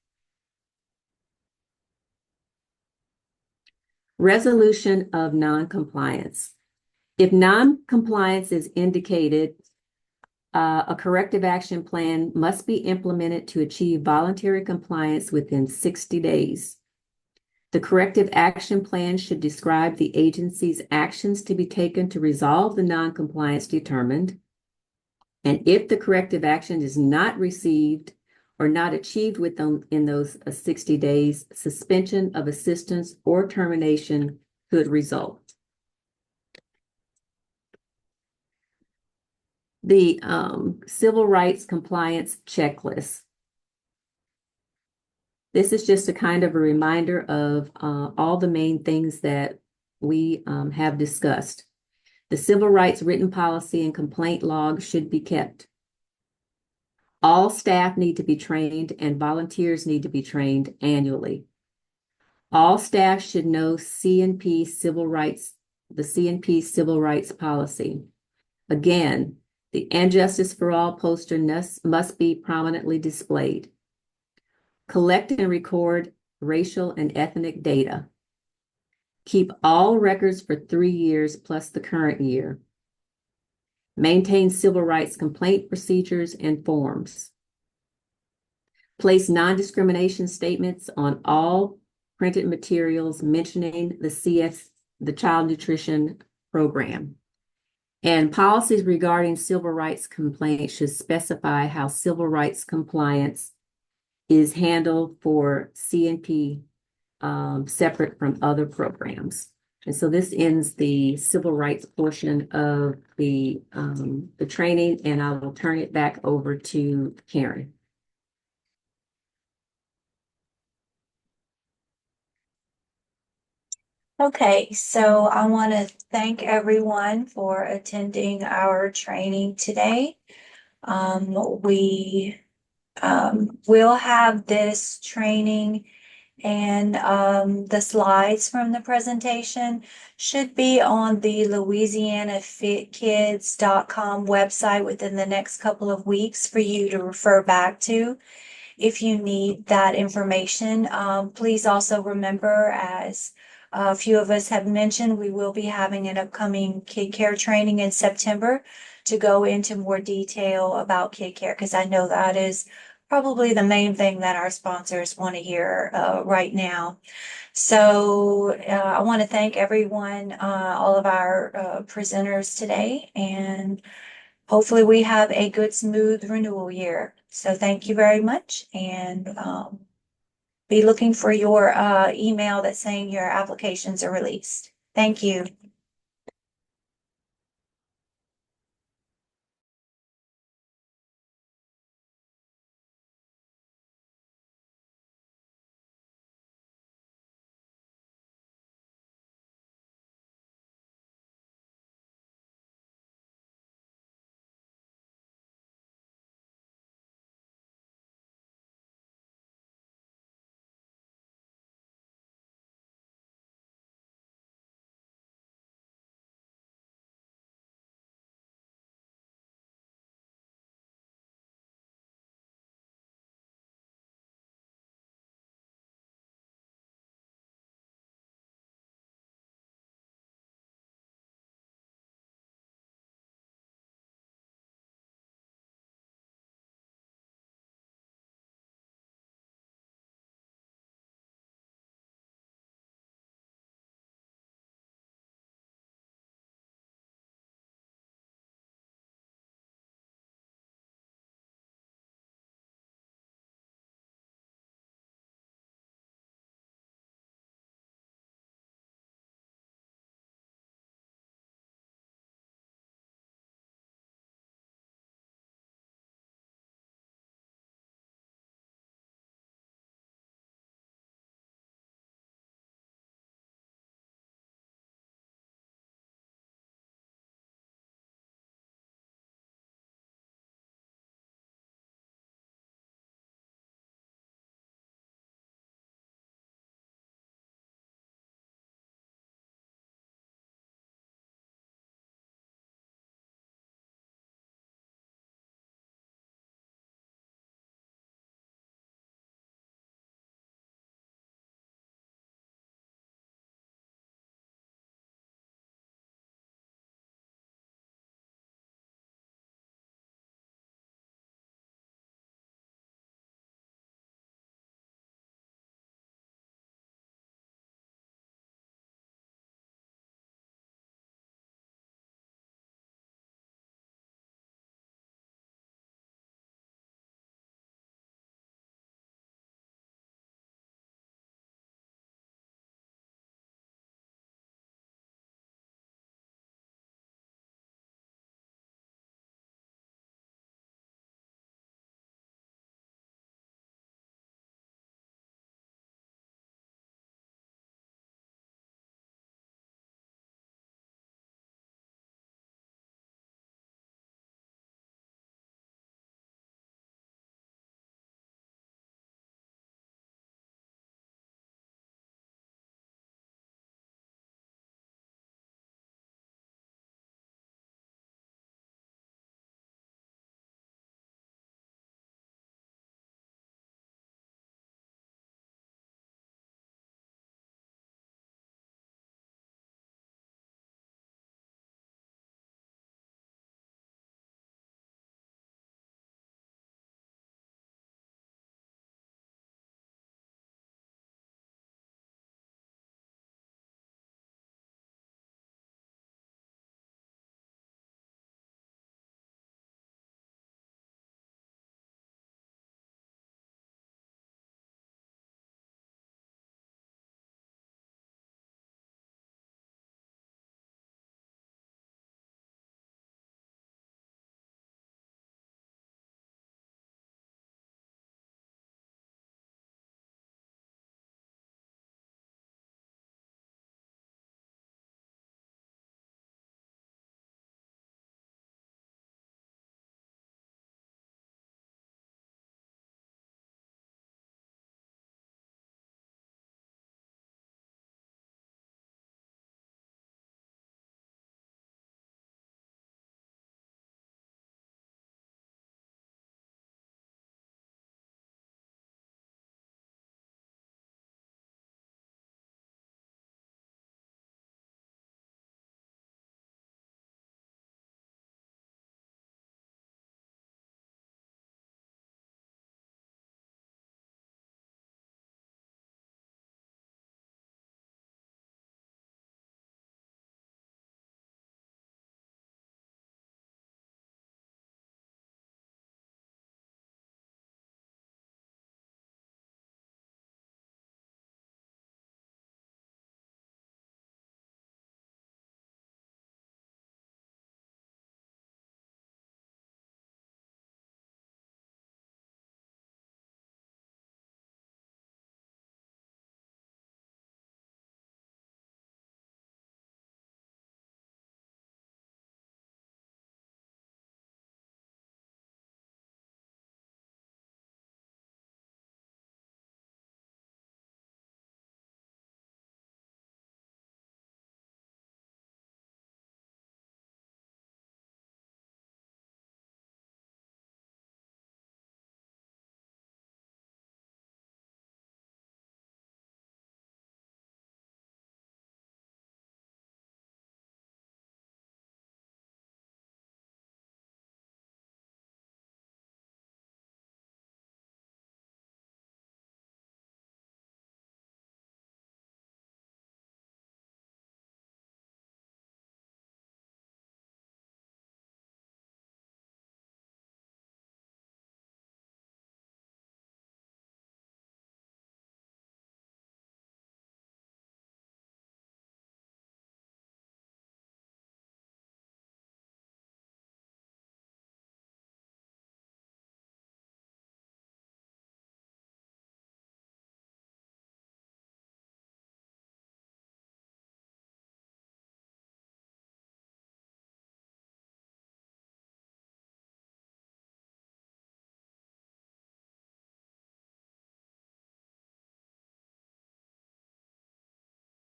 Resolution of non-compliance. If non-compliance is indicated, a corrective action plan must be implemented to achieve voluntary compliance within 60 days. The corrective action plan should describe the agency's actions to be taken to resolve the non-compliance determined. And if the corrective action is not received or not achieved in those 60 days, suspension of assistance or termination could result. The civil rights compliance checklist. This is just a kind of a reminder of all the main things that we have discussed. The civil rights written policy and complaint log should be kept. All staff need to be trained and volunteers need to be trained annually. All staff should know CNP civil rights, the CNP civil rights policy. Again, the "And Justice for All" poster must be prominently displayed. Collect and record racial and ethnic data. Keep all records for 3 years plus the current year. Maintain civil rights complaint procedures and forms. Place non-discrimination statements on all printed materials mentioning the child nutrition program. And policies regarding civil rights complaints should specify how civil rights compliance is handled for CNP separate from other programs. And so this ends the civil rights portion of the training, and I will turn it back over to Karen. Okay, so I want to thank everyone for attending our training today. We will have this training and the slides from the presentation should be on the LouisianaFitKids.com website within the next couple of weeks for you to refer back to. if you need that information. Please also remember, as a few of us have mentioned, we will be having an upcoming kid care training in September to go into more detail about kid care, because I know that is probably the main thing that our sponsors want to hear right now. So I want to thank everyone, all of our presenters today, and hopefully we have a good, smooth renewal year. So thank you very much, and be looking for your email that's saying your applications are released. Thank you.